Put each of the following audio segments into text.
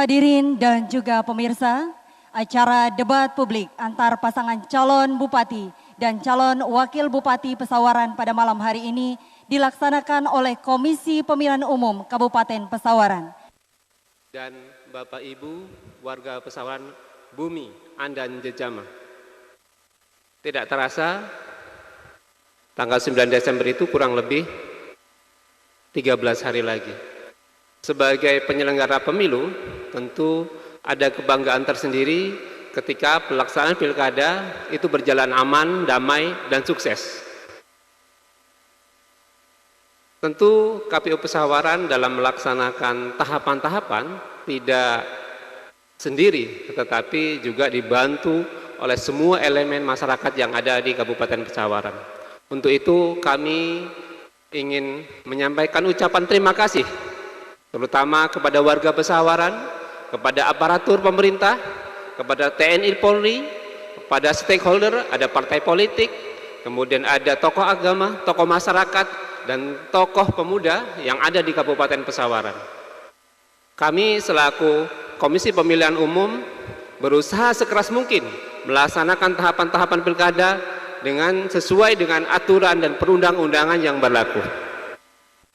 Hadirin dan juga pemirsa, acara debat publik antar pasangan calon bupati dan calon wakil bupati Pesawaran pada malam hari ini dilaksanakan oleh Komisi Pemilihan Umum Kabupaten Pesawaran. Dan Bapak Ibu warga Pesawaran Bumi Andan Jejama. Tidak terasa tanggal 9 Desember itu kurang lebih 13 hari lagi. Sebagai penyelenggara pemilu, tentu ada kebanggaan tersendiri ketika pelaksanaan pilkada itu berjalan aman, damai, dan sukses. Tentu KPU Pesawaran dalam melaksanakan tahapan-tahapan tidak sendiri, tetapi juga dibantu oleh semua elemen masyarakat yang ada di Kabupaten Pesawaran. Untuk itu kami ingin menyampaikan ucapan terima kasih terutama kepada warga Pesawaran, kepada aparatur pemerintah, kepada TNI Polri, kepada stakeholder, ada partai politik, kemudian ada tokoh agama, tokoh masyarakat, dan tokoh pemuda yang ada di Kabupaten Pesawaran. Kami selaku Komisi Pemilihan Umum berusaha sekeras mungkin melaksanakan tahapan-tahapan pilkada dengan sesuai dengan aturan dan perundang-undangan yang berlaku.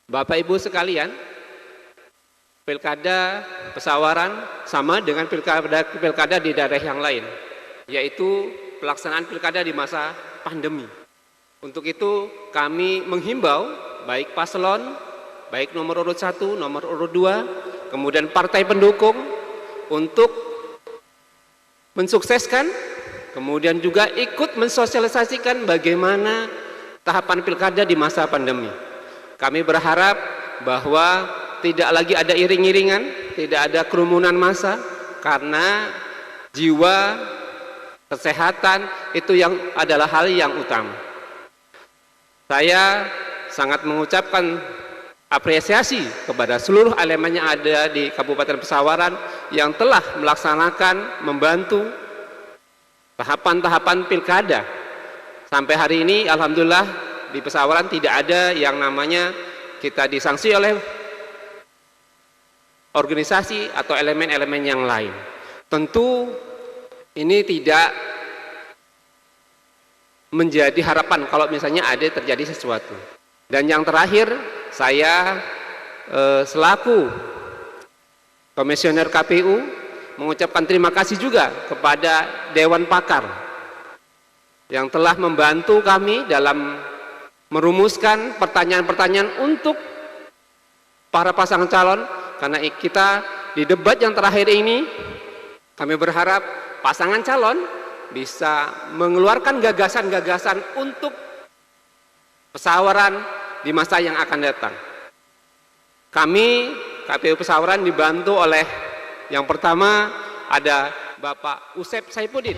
Bapak Ibu sekalian, pilkada Pesawaran sama dengan pilkada di daerah yang lain, yaitu pelaksanaan pilkada di masa pandemi. Untuk itu kami menghimbau baik paslon, baik nomor urut 1, nomor urut 2, kemudian partai pendukung untuk mensukseskan, kemudian juga ikut mensosialisasikan bagaimana tahapan pilkada di masa pandemi. Kami berharap bahwa tidak lagi ada iring-iringan, tidak ada kerumunan massa, karena jiwa, kesehatan itu yang adalah hal yang utama. Saya sangat mengucapkan apresiasi kepada seluruh elemen yang ada di Kabupaten Pesawaran yang telah melaksanakan, membantu tahapan-tahapan pilkada. Sampai hari ini alhamdulillah di Pesawaran tidak ada yang namanya kita disanksi oleh organisasi atau elemen-elemen yang lain. Tentu ini tidak menjadi harapan kalau misalnya ada terjadi sesuatu. Dan yang terakhir, saya selaku komisioner KPU mengucapkan terima kasih juga kepada Dewan Pakar yang telah membantu kami dalam merumuskan pertanyaan-pertanyaan untuk para pasangan calon. Karena kita di debat yang terakhir ini, kami berharap pasangan calon bisa mengeluarkan gagasan-gagasan untuk Pesawaran di masa yang akan datang. Kami KPU Pesawaran dibantu oleh yang pertama ada Bapak Usep Saifuddin.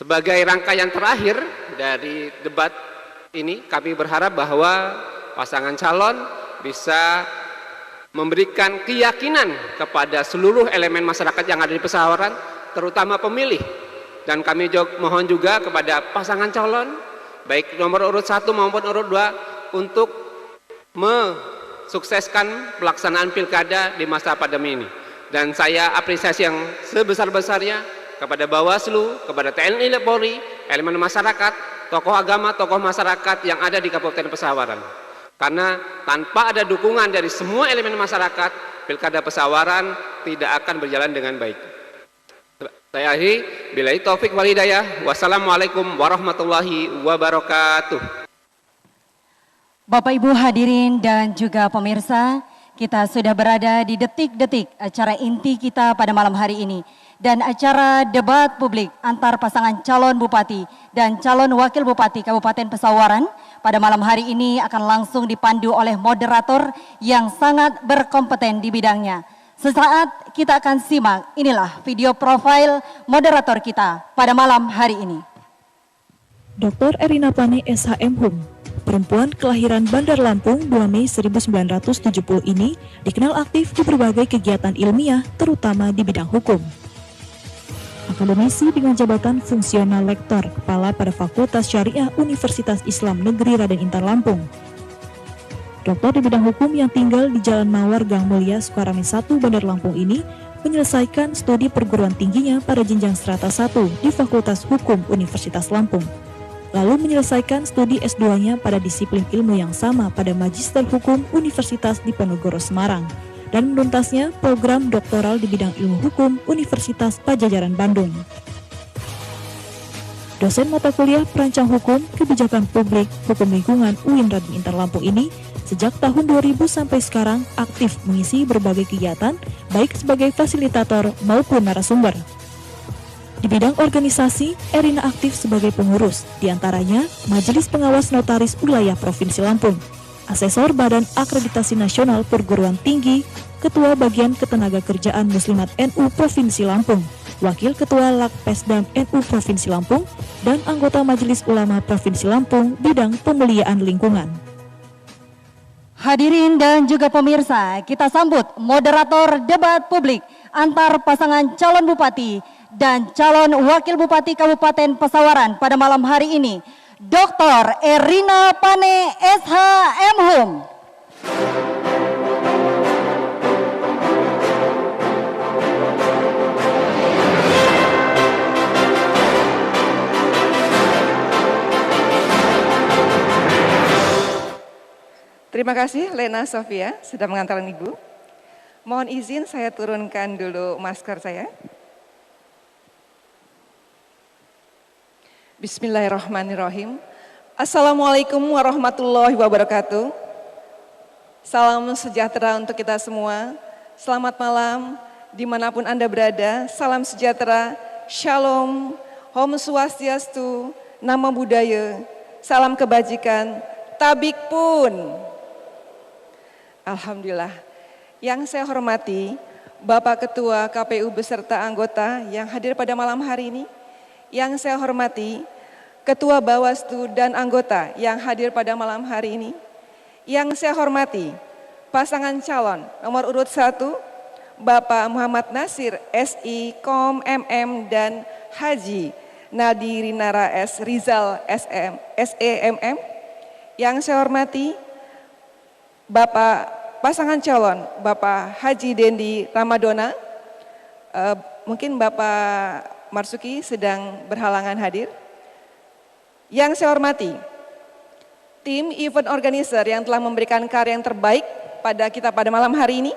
Sebagai rangkaian terakhir dari debat ini, kami berharap bahwa pasangan calon bisa memberikan keyakinan kepada seluruh elemen masyarakat yang ada di Pesawaran, terutama pemilih. Dan kami mohon juga kepada pasangan calon, baik nomor urut 1 maupun urut 2, untuk mensukseskan pelaksanaan pilkada di masa pandemi ini. Dan saya apresiasi yang sebesar-besarnya kepada Bawaslu, kepada TNI Polri, elemen masyarakat, tokoh agama, tokoh masyarakat yang ada di Kabupaten Pesawaran. Karena tanpa ada dukungan dari semua elemen masyarakat, Pilkada Pesawaran tidak akan berjalan dengan baik. Saya akhiri, billahi taufik wal hidayah. Wassalamualaikum warahmatullahi wabarakatuh. Bapak Ibu hadirin dan juga pemirsa, kita sudah berada di detik-detik acara inti kita pada malam hari ini. Dan acara debat publik antar pasangan calon bupati dan calon wakil bupati Kabupaten Pesawaran pada malam hari ini akan langsung dipandu oleh moderator yang sangat berkompeten di bidangnya. Sesaat kita akan simak, inilah video profil moderator kita pada malam hari ini. Dr. Erina Pane SHM Hum, perempuan kelahiran Bandar Lampung 2 Mei 1970 ini dikenal aktif di berbagai kegiatan ilmiah terutama di bidang hukum. Akademisi dengan jabatan fungsional lektor kepala pada Fakultas Syariah Universitas Islam Negeri Raden Intan Lampung. Doktor di bidang hukum yang tinggal di Jalan Mawar Gang Mulia Sukarami 1 Bandar Lampung ini menyelesaikan studi perguruan tingginya pada jenjang strata 1 di Fakultas Hukum Universitas Lampung. Lalu menyelesaikan studi S2-nya pada disiplin ilmu yang sama pada Magister Hukum Universitas Diponegoro Semarang dan menuntasnya program doktoral di bidang ilmu hukum Universitas Pajajaran Bandung. Dosen mata kuliah Perancang Hukum, Kebijakan Publik, Hukum Lingkungan UIN Raden Intan Lampung ini sejak tahun 2000 sampai sekarang aktif mengisi berbagai kegiatan baik sebagai fasilitator maupun narasumber. Di bidang organisasi, Erina aktif sebagai pengurus, diantaranya Majelis Pengawas Notaris Wilayah Provinsi Lampung, Asesor Badan Akreditasi Nasional Perguruan Tinggi, Ketua Bagian Ketenagakerjaan Muslimat NU Provinsi Lampung, Wakil Ketua Lakpesdam NU Provinsi Lampung, dan anggota Majelis Ulama Provinsi Lampung bidang pemuliaan lingkungan. Hadirin dan juga pemirsa, kita sambut moderator debat publik antar pasangan calon bupati dan calon wakil bupati Kabupaten Pesawaran pada malam hari ini, Dr. Erina Pane SHM Hum. Terima kasih Lena Sofia sudah mengantarkan Ibu. Mohon izin saya turunkan dulu masker saya. Bismillahirrahmanirrahim. Assalamualaikum warahmatullahi wabarakatuh. Salam sejahtera untuk kita semua. Selamat malam dimanapun Anda berada. Salam sejahtera, shalom, Om Swastiastu, Namo Buddhaya, salam kebajikan, tabik pun. Alhamdulillah. Yang saya hormati Bapak Ketua KPU beserta anggota yang hadir pada malam hari ini. Yang saya hormati Ketua Bawaslu dan anggota yang hadir pada malam hari ini. Yang saya hormati pasangan calon nomor urut 1 Bapak Muhammad Nasir SI Kom MM dan Haji Nadirinara S Rizal SM SEMM. Yang saya hormati Bapak pasangan calon Bapak Haji Dendi Ramadona, mungkin Bapak Marsuki sedang berhalangan hadir. Yang saya hormati tim event organizer yang telah memberikan karya yang terbaik pada kita pada malam hari ini.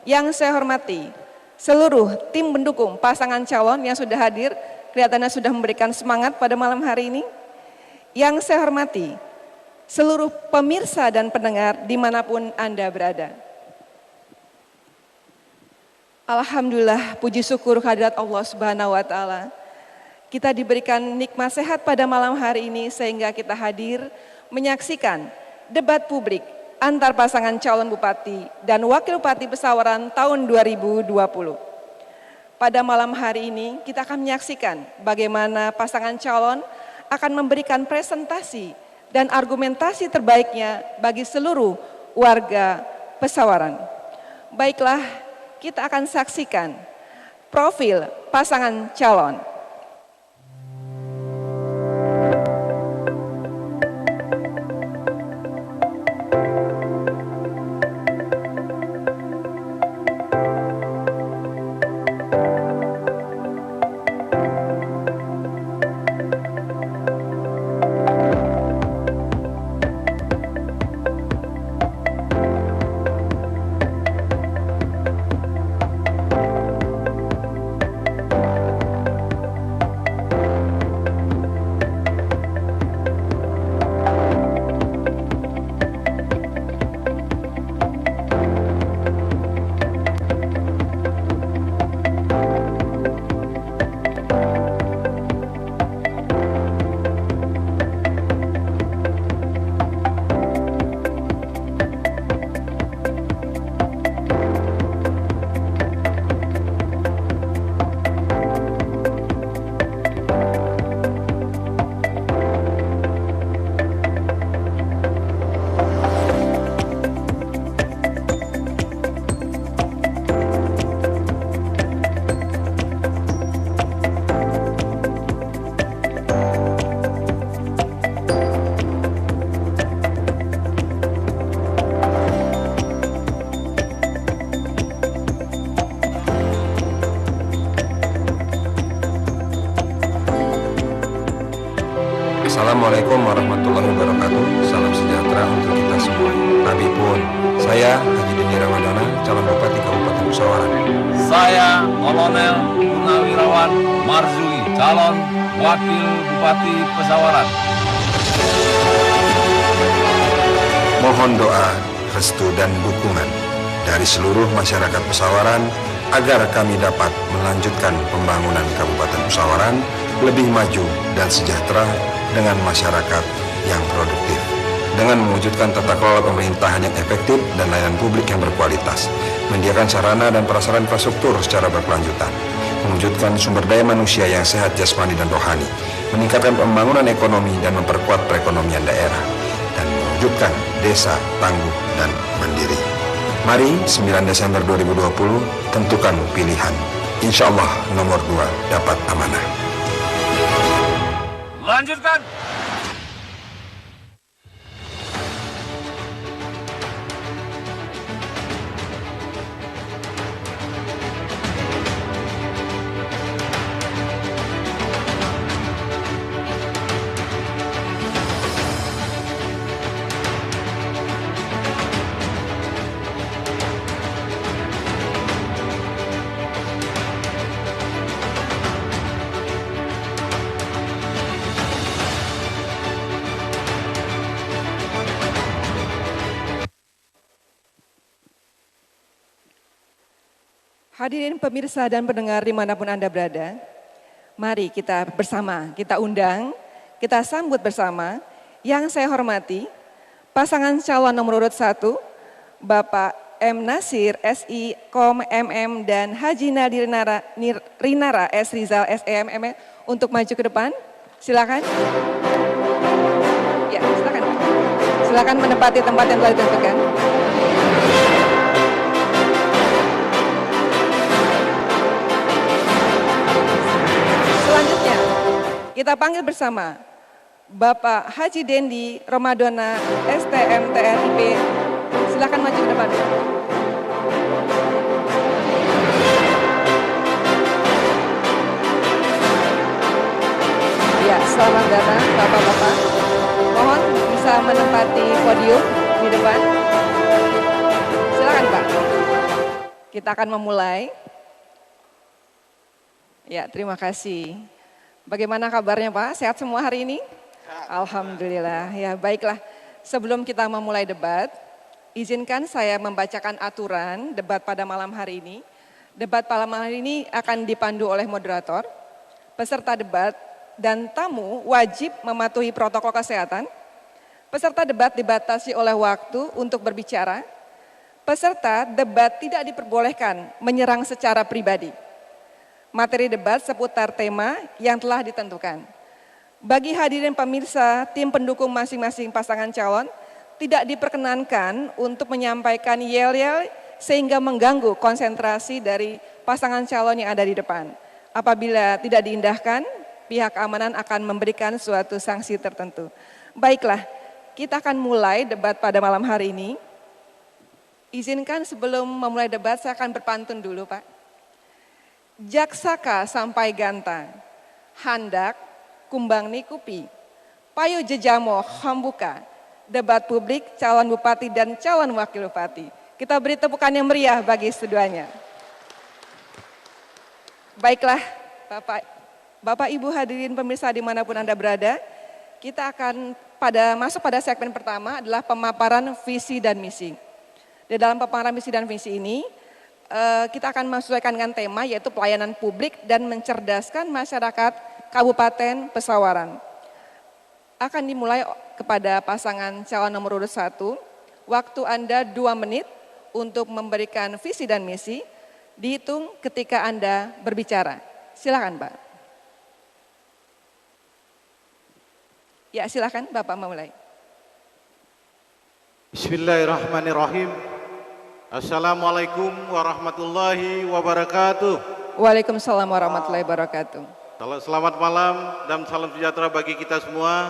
Yang saya hormati seluruh tim pendukung pasangan calon yang sudah hadir, kelihatannya sudah memberikan semangat pada malam hari ini. Yang saya hormati seluruh pemirsa dan pendengar dimanapun Anda berada. Alhamdulillah, puji syukur kehadirat Allah Subhanahu wa Ta'ala. Kita diberikan nikmat sehat pada malam hari ini sehingga kita hadir menyaksikan debat publik antar pasangan calon bupati dan wakil bupati Pesawaran tahun 2020. Pada malam hari ini kita akan menyaksikan bagaimana pasangan calon akan memberikan presentasi dan argumentasi terbaiknya bagi seluruh warga Pesawaran. Baiklah, kita akan saksikan profil pasangan calon. Assalamualaikum warahmatullahi wabarakatuh. Salam sejahtera untuk kita semua. Nabi pun, saya Haji Dendi Ramadana, calon Bupati Kabupaten Pesawaran. Saya Kolonel Purnawirawan Marzuli, calon Wakil Bupati Pesawaran. Mohon doa, restu dan dukungan dari seluruh masyarakat Pesawaran agar kami dapat melanjutkan pembangunan Kabupaten Pesawaran lebih maju dan sejahtera dengan masyarakat yang produktif, dengan mewujudkan tata kelola pemerintahan yang efektif dan layanan publik yang berkualitas, menyediakan sarana dan prasarana infrastruktur secara berkelanjutan, mewujudkan sumber daya manusia yang sehat jasmani dan rohani, meningkatkan pembangunan ekonomi dan memperkuat perekonomian daerah, dan mewujudkan desa tangguh dan mandiri. Mari 9 Desember 2020 tentukan pilihan. Insya Allah nomor 2 dapat amanah. Lanjutkan. Hadirin pemirsa dan pendengar dimanapun Anda berada, mari kita bersama, kita undang, kita sambut bersama yang saya hormati, pasangan calon nomor urut 1, Bapak M. Nasir, SI, Kom, MM, dan Haji Nadir Rinara, S. Rizal, SEM, MM, untuk maju ke depan. Silakan. Ya, silakan. Silakan menempati tempat yang telah ditentukan. Selanjutnya, kita panggil bersama Bapak Haji Dendi Ramadana, STM TNIP. Silakan maju ke depan. Ya, selamat datang Bapak-bapak. Mohon bisa menempati podium di depan. Silakan Pak. Kita akan memulai. Ya, terima kasih. Bagaimana kabarnya Pak? Sehat semua hari ini? Alhamdulillah. Ya, baiklah. Sebelum kita memulai debat, izinkan saya membacakan aturan debat pada malam hari ini. Debat pada malam hari ini akan dipandu oleh moderator. Peserta debat dan tamu wajib mematuhi protokol kesehatan. Peserta debat dibatasi oleh waktu untuk berbicara. Peserta debat tidak diperbolehkan menyerang secara pribadi. Materi debat seputar tema yang telah ditentukan. Bagi hadirin pemirsa, tim pendukung masing-masing pasangan calon tidak diperkenankan untuk menyampaikan yel-yel sehingga mengganggu konsentrasi dari pasangan calon yang ada di depan. Apabila tidak diindahkan, pihak keamanan akan memberikan suatu sanksi tertentu. Baiklah, kita akan mulai debat pada malam hari ini. Izinkan sebelum memulai debat saya akan berpantun dulu Pak. Jaksaka sampai ganta, handak kumbang nikupi, payu jejamo hambuka, debat publik calon bupati dan calon wakil bupati. Kita beri tepukan yang meriah bagi keduanya. Baiklah Bapak Ibu hadirin pemirsa dimanapun Anda berada, kita akan masuk pada segmen pertama adalah pemaparan visi dan misi. Di dalam pemaparan visi dan misi ini, kita akan menyesuaikan dengan tema yaitu pelayanan publik dan mencerdaskan masyarakat Kabupaten Pesawaran. Akan dimulai kepada pasangan calon nomor urut 1. Waktu Anda 2 menit untuk memberikan visi dan misi, dihitung ketika Anda berbicara. Silakan Pak. Ya silakan Bapak memulai. Bismillahirrahmanirrahim. Assalamualaikum warahmatullahi wabarakatuh. Waalaikumsalam warahmatullahi wabarakatuh. Selamat malam dan salam sejahtera bagi kita semua.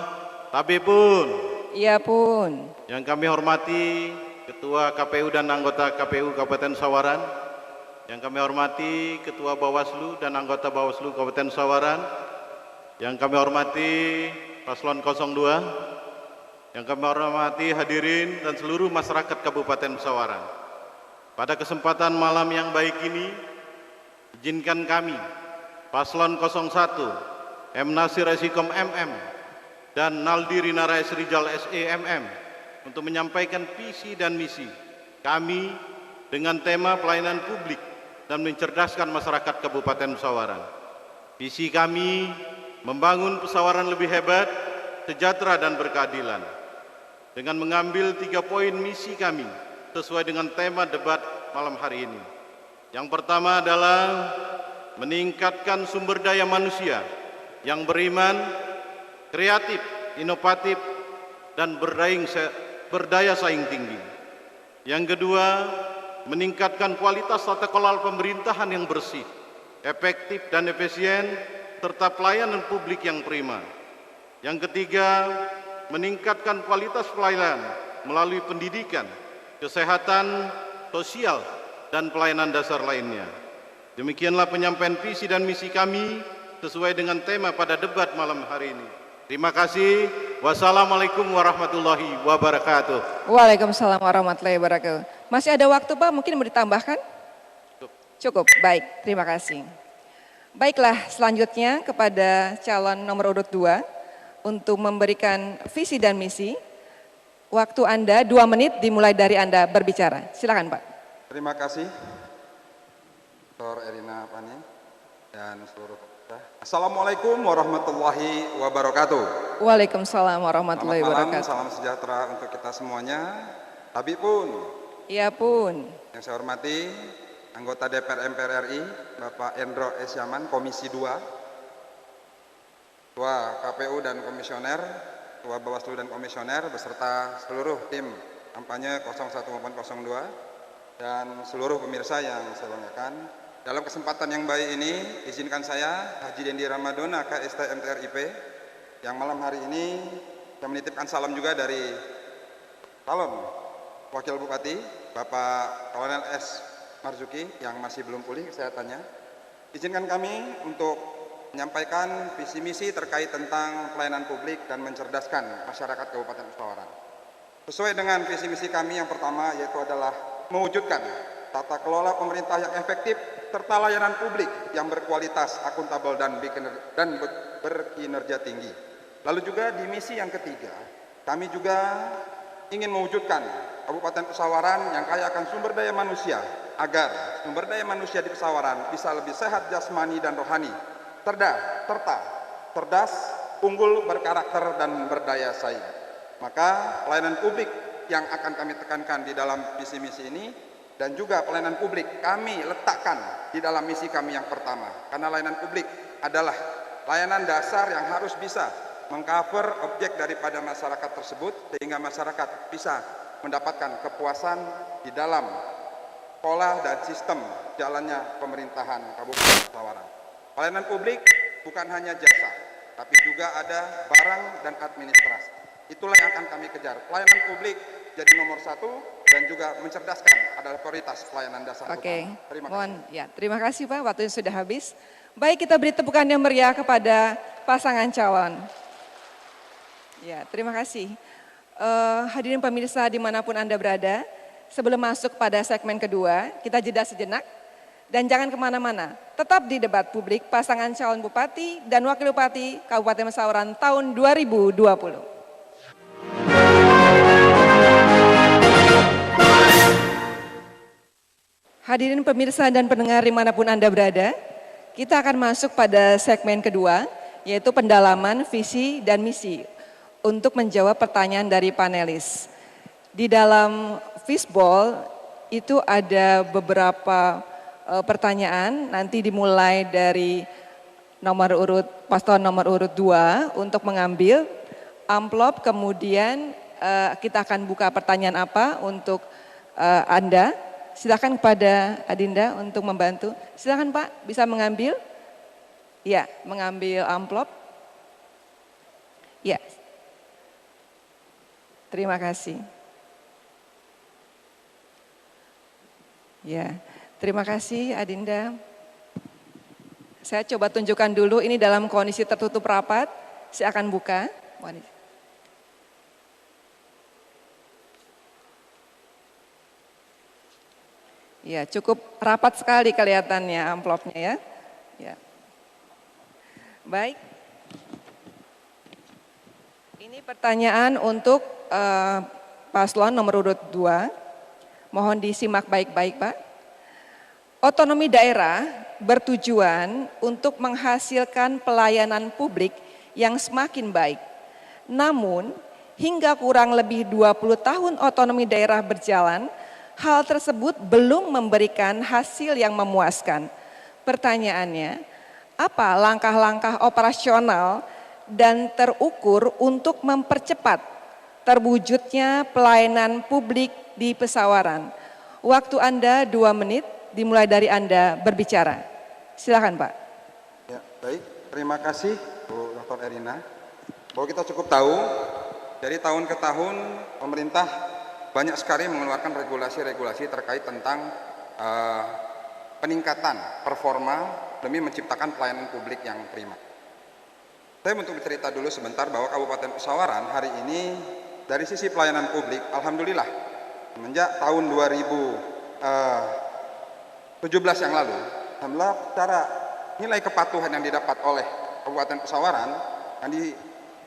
Tapi pun. Iya pun. Yang kami hormati Ketua KPU dan anggota KPU Kabupaten Sawaran. Yang kami hormati Ketua Bawaslu dan anggota Bawaslu Kabupaten Sawaran. Yang kami hormati Paslon 02, yang kami hormati hadirin dan seluruh masyarakat Kabupaten Pesawaran. Pada kesempatan malam yang baik ini, izinkan kami, Paslon 01, M. Nasir Esikom MM, dan Naldi Rinarais Rijal SEMM, untuk menyampaikan visi dan misi kami dengan tema pelayanan publik dan mencerdaskan masyarakat Kabupaten Pesawaran. Visi kami membangun Pesawaran lebih hebat, sejahtera dan berkeadilan. Dengan mengambil 3 poin misi kami sesuai dengan tema debat malam hari ini. Yang pertama adalah meningkatkan sumber daya manusia yang beriman, kreatif, inovatif, dan berdaya saing tinggi. Yang kedua, meningkatkan kualitas tata kelola pemerintahan yang bersih, efektif dan efisien, serta pelayanan publik yang prima. Yang ketiga, meningkatkan kualitas pelayanan melalui pendidikan, kesehatan, sosial, dan pelayanan dasar lainnya. Demikianlah penyampaian visi dan misi kami sesuai dengan tema pada debat malam hari ini. Terima kasih. Wassalamualaikum warahmatullahi wabarakatuh. Waalaikumsalam warahmatullahi wabarakatuh. Masih ada waktu Pak, mungkin mau ditambahkan? Cukup, baik, terima kasih. Baiklah, selanjutnya kepada calon nomor urut 2 untuk memberikan visi dan misi. Waktu Anda 2 menit dimulai dari Anda berbicara. Silakan Pak. Terima kasih, Dr. Erina Pani dan seluruh peserta. Assalamualaikum warahmatullahi wabarakatuh. Waalaikumsalam warahmatullahi Selamat malam, wabarakatuh. salam sejahtera untuk kita semuanya. Habib pun, Iya pun. yang saya hormati anggota DPR MPR RI, Bapak Endro S. Yaman, Komisi 2, Ketua KPU dan Komisioner, Ketua Bawaslu dan Komisioner, beserta seluruh tim kampanye 01 maupun 02, dan seluruh pemirsa yang saya banggakan. Dalam kesempatan yang baik ini, izinkan saya, Haji Dendi Ramadona, KST MTRIP, yang malam hari ini saya menitipkan salam juga dari calon Wakil Bupati, Bapak Kolonel S. Marzuki, yang masih belum pulih kesehatannya. Izinkan kami untuk menyampaikan visi misi terkait tentang pelayanan publik dan mencerdaskan masyarakat Kabupaten Pesawaran. Sesuai dengan visi misi kami, yang pertama yaitu adalah mewujudkan tata kelola pemerintah yang efektif serta layanan publik yang berkualitas, akuntabel dan berkinerja tinggi. Lalu juga di misi yang ketiga, kami juga ingin mewujudkan Kabupaten Pesawaran yang kaya akan sumber daya manusia, agar sumber daya manusia di Pesawaran bisa lebih sehat jasmani dan rohani, cerdas, unggul, berkarakter dan berdaya saing. Maka pelayanan publik yang akan kami tekankan di dalam visi misi ini, dan juga pelayanan publik kami letakkan di dalam misi kami yang pertama. Karena layanan publik adalah layanan dasar yang harus bisa mengcover objek daripada masyarakat tersebut, sehingga masyarakat bisa mendapatkan kepuasan di dalam pola dan sistem jalannya pemerintahan Kabupaten Pesawaran. Pelayanan publik bukan hanya jasa, tapi juga ada barang dan administrasi. Itulah yang akan kami kejar. Pelayanan publik jadi nomor 1 dan juga mencerdaskan adalah prioritas pelayanan dasar. Oke, Terima mohon kasih. ya, terima kasih Pak, waktunya sudah habis. Baik, kita beri tepukan yang meriah kepada pasangan calon. Ya, terima kasih. Hadirin pemirsa dimanapun Anda berada, sebelum masuk pada segmen kedua, kita jeda sejenak dan jangan kemana-mana. Tetap di debat publik pasangan calon Bupati dan Wakil Bupati Kabupaten Pesawaran tahun 2020. Hadirin pemirsa dan pendengar dimanapun Anda berada, kita akan masuk pada segmen kedua, yaitu pendalaman visi dan misi untuk menjawab pertanyaan dari panelis. Di dalam fishbowl itu ada beberapa pertanyaan, nanti dimulai dari nomor urut paslon nomor urut 2 untuk mengambil amplop, kemudian kita akan buka pertanyaan apa untuk Anda. Silakan kepada Adinda untuk membantu. Silakan Pak, bisa mengambil? Ya, mengambil amplop. Ya. Terima kasih. Ya, terima kasih Adinda. Saya coba tunjukkan dulu, ini dalam kondisi tertutup rapat. Saya akan buka. Mohon izin. Ya, cukup rapat sekali kelihatannya amplopnya ya. Ya. Baik. Ini pertanyaan untuk paslon nomor urut 2. Mohon disimak baik-baik, Pak. Otonomi daerah bertujuan untuk menghasilkan pelayanan publik yang semakin baik. Namun, hingga kurang lebih 20 tahun otonomi daerah berjalan, hal tersebut belum memberikan hasil yang memuaskan. Pertanyaannya, apa langkah-langkah operasional dan terukur untuk mempercepat terwujudnya pelayanan publik di Pesawaran? Waktu Anda 2 menit, dimulai dari Anda berbicara. Silakan Pak. Ya, baik. Terima kasih Bu Dr. Erina. Bahwa kita cukup tahu, dari tahun ke tahun pemerintah banyak sekali mengeluarkan regulasi-regulasi terkait tentang peningkatan performa demi menciptakan pelayanan publik yang prima. Saya untuk bercerita dulu sebentar bahwa Kabupaten Pesawaran hari ini dari sisi pelayanan publik, alhamdulillah, semenjak tahun 2017 yang lalu, alhamdulillah secara nilai kepatuhan yang didapat oleh Kabupaten Pesawaran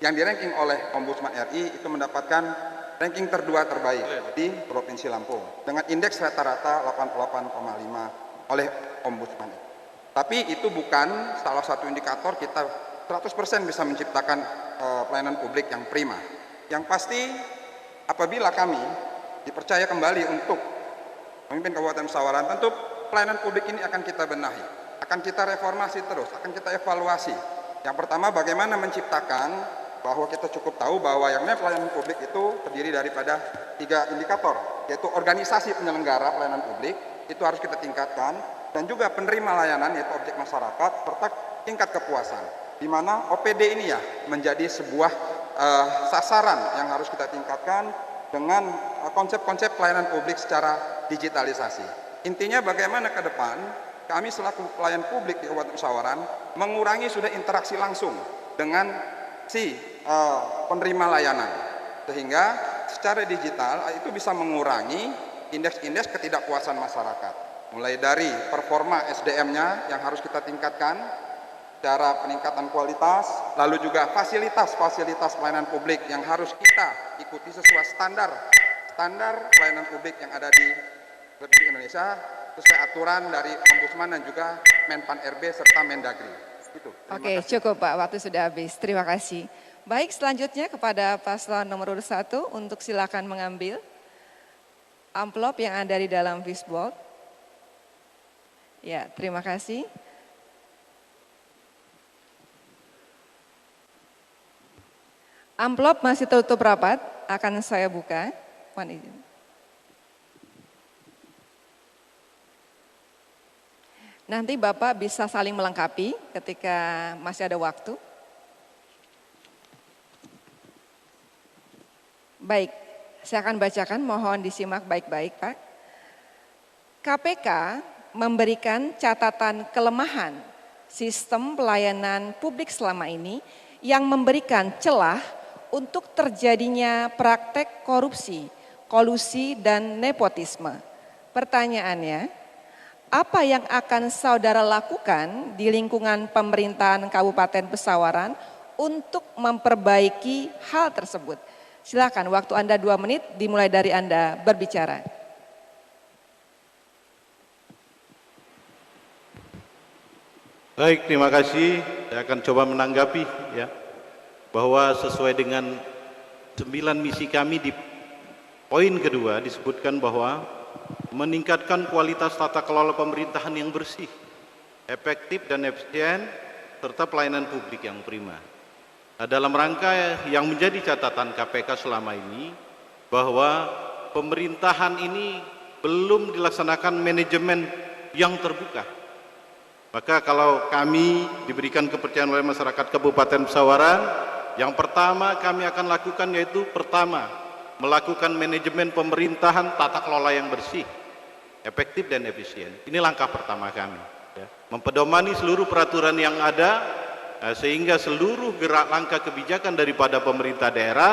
yang di-ranking oleh Ombudsman RI itu mendapatkan ranking kedua terbaik di Provinsi Lampung dengan indeks rata-rata 88,5 oleh Ombudsman. Tapi itu bukan salah satu indikator kita 100% bisa menciptakan pelayanan publik yang prima. Yang pasti apabila kami dipercaya kembali untuk memimpin Kabupaten Pesawaran, tentu pelayanan publik ini akan kita benahi, akan kita reformasi terus, akan kita evaluasi. Yang pertama bagaimana menciptakan bahwa kita cukup tahu bahwa yang namanya pelayanan publik itu terdiri daripada 3 indikator, yaitu organisasi penyelenggara pelayanan publik, itu harus kita tingkatkan, dan juga penerima layanan, yaitu objek masyarakat, serta tingkat kepuasan, di mana OPD ini ya menjadi sebuah sasaran yang harus kita tingkatkan dengan konsep-konsep pelayanan publik secara digitalisasi. Intinya bagaimana ke depan, kami selaku pelayan publik di Kabupaten Pesawaran mengurangi sudah interaksi langsung dengan penerima layanan, sehingga secara digital itu bisa mengurangi indeks-indeks ketidakpuasan masyarakat, mulai dari performa SDM-nya yang harus kita tingkatkan, cara peningkatan kualitas, lalu juga fasilitas-fasilitas pelayanan publik yang harus kita ikuti sesuai standar pelayanan publik yang ada di Republik Indonesia sesuai aturan dari Ombudsman dan juga Menpan RB serta Mendagri. Oke, cukup Pak, waktu sudah habis. Terima kasih. Baik, selanjutnya kepada paslon nomor urut 1 untuk silakan mengambil amplop yang ada di dalam fishbowl. Ya, terima kasih. Amplop masih tertutup rapat, akan saya buka. Mohon izin. Nanti Bapak bisa saling melengkapi ketika masih ada waktu. Baik, saya akan bacakan, mohon disimak baik-baik Pak. KPK memberikan catatan kelemahan sistem pelayanan publik selama ini yang memberikan celah untuk terjadinya praktek korupsi, kolusi, dan nepotisme. Pertanyaannya, apa yang akan saudara lakukan di lingkungan pemerintahan Kabupaten Pesawaran untuk memperbaiki hal tersebut? Silakan, waktu Anda 2 menit, dimulai dari Anda berbicara. Baik, terima kasih. Saya akan coba menanggapi ya, bahwa sesuai dengan 9 misi kami di poin kedua disebutkan bahwa meningkatkan kualitas tata kelola pemerintahan yang bersih, efektif dan efisien, serta pelayanan publik yang prima. Nah, dalam rangka yang menjadi catatan KPK selama ini, bahwa pemerintahan ini belum dilaksanakan manajemen yang terbuka. Maka kalau kami diberikan kepercayaan oleh masyarakat Kabupaten Pesawaran, yang pertama kami akan lakukan yaitu melakukan manajemen pemerintahan tata kelola yang bersih, efektif dan efisien. Ini langkah pertama kami. Ya. Mempedomani seluruh peraturan yang ada sehingga seluruh gerak langkah kebijakan daripada pemerintah daerah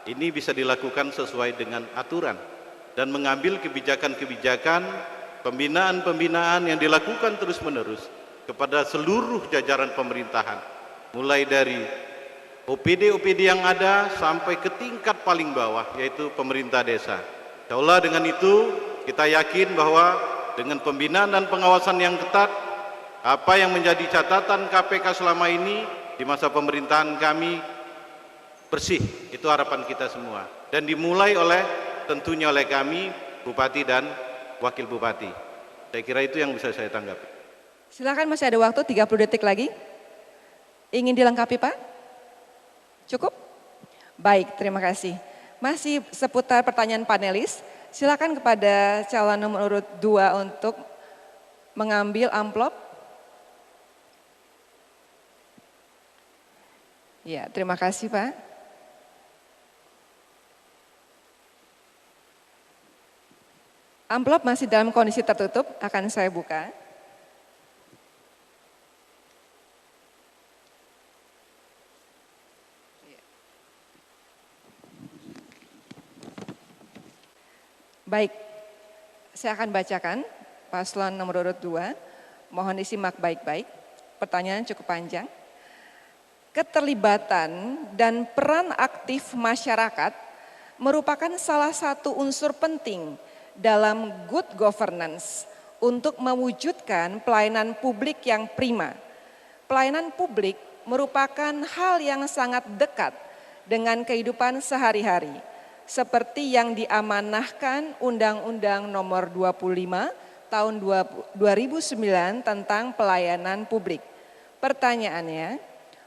ini bisa dilakukan sesuai dengan aturan dan mengambil kebijakan-kebijakan pembinaan-pembinaan yang dilakukan terus-menerus kepada seluruh jajaran pemerintahan, mulai dari OPD-OPD yang ada sampai ke tingkat paling bawah, yaitu pemerintah desa. Insyaallah dengan itu kita yakin bahwa dengan pembinaan dan pengawasan yang ketat, apa yang menjadi catatan KPK selama ini di masa pemerintahan kami bersih, itu harapan kita semua. Dan dimulai tentunya oleh kami, Bupati dan Wakil Bupati. Saya kira itu yang bisa saya tanggapi. Silakan, masih ada waktu 30 detik lagi. Ingin dilengkapi Pak? Cukup? Baik, terima kasih. Masih seputar pertanyaan panelis, silakan kepada calon nomor urut 2 untuk mengambil amplop. Ya, terima kasih Pak. Amplop masih dalam kondisi tertutup, akan saya buka. Baik, saya akan bacakan paslon nomor urut 2, mohon disimak baik-baik, pertanyaan cukup panjang. Keterlibatan dan peran aktif masyarakat merupakan salah satu unsur penting dalam good governance untuk mewujudkan pelayanan publik yang prima. Pelayanan publik merupakan hal yang sangat dekat dengan kehidupan sehari-hari, seperti yang diamanahkan Undang-Undang Nomor 25 Tahun 2009 tentang pelayanan publik. Pertanyaannya,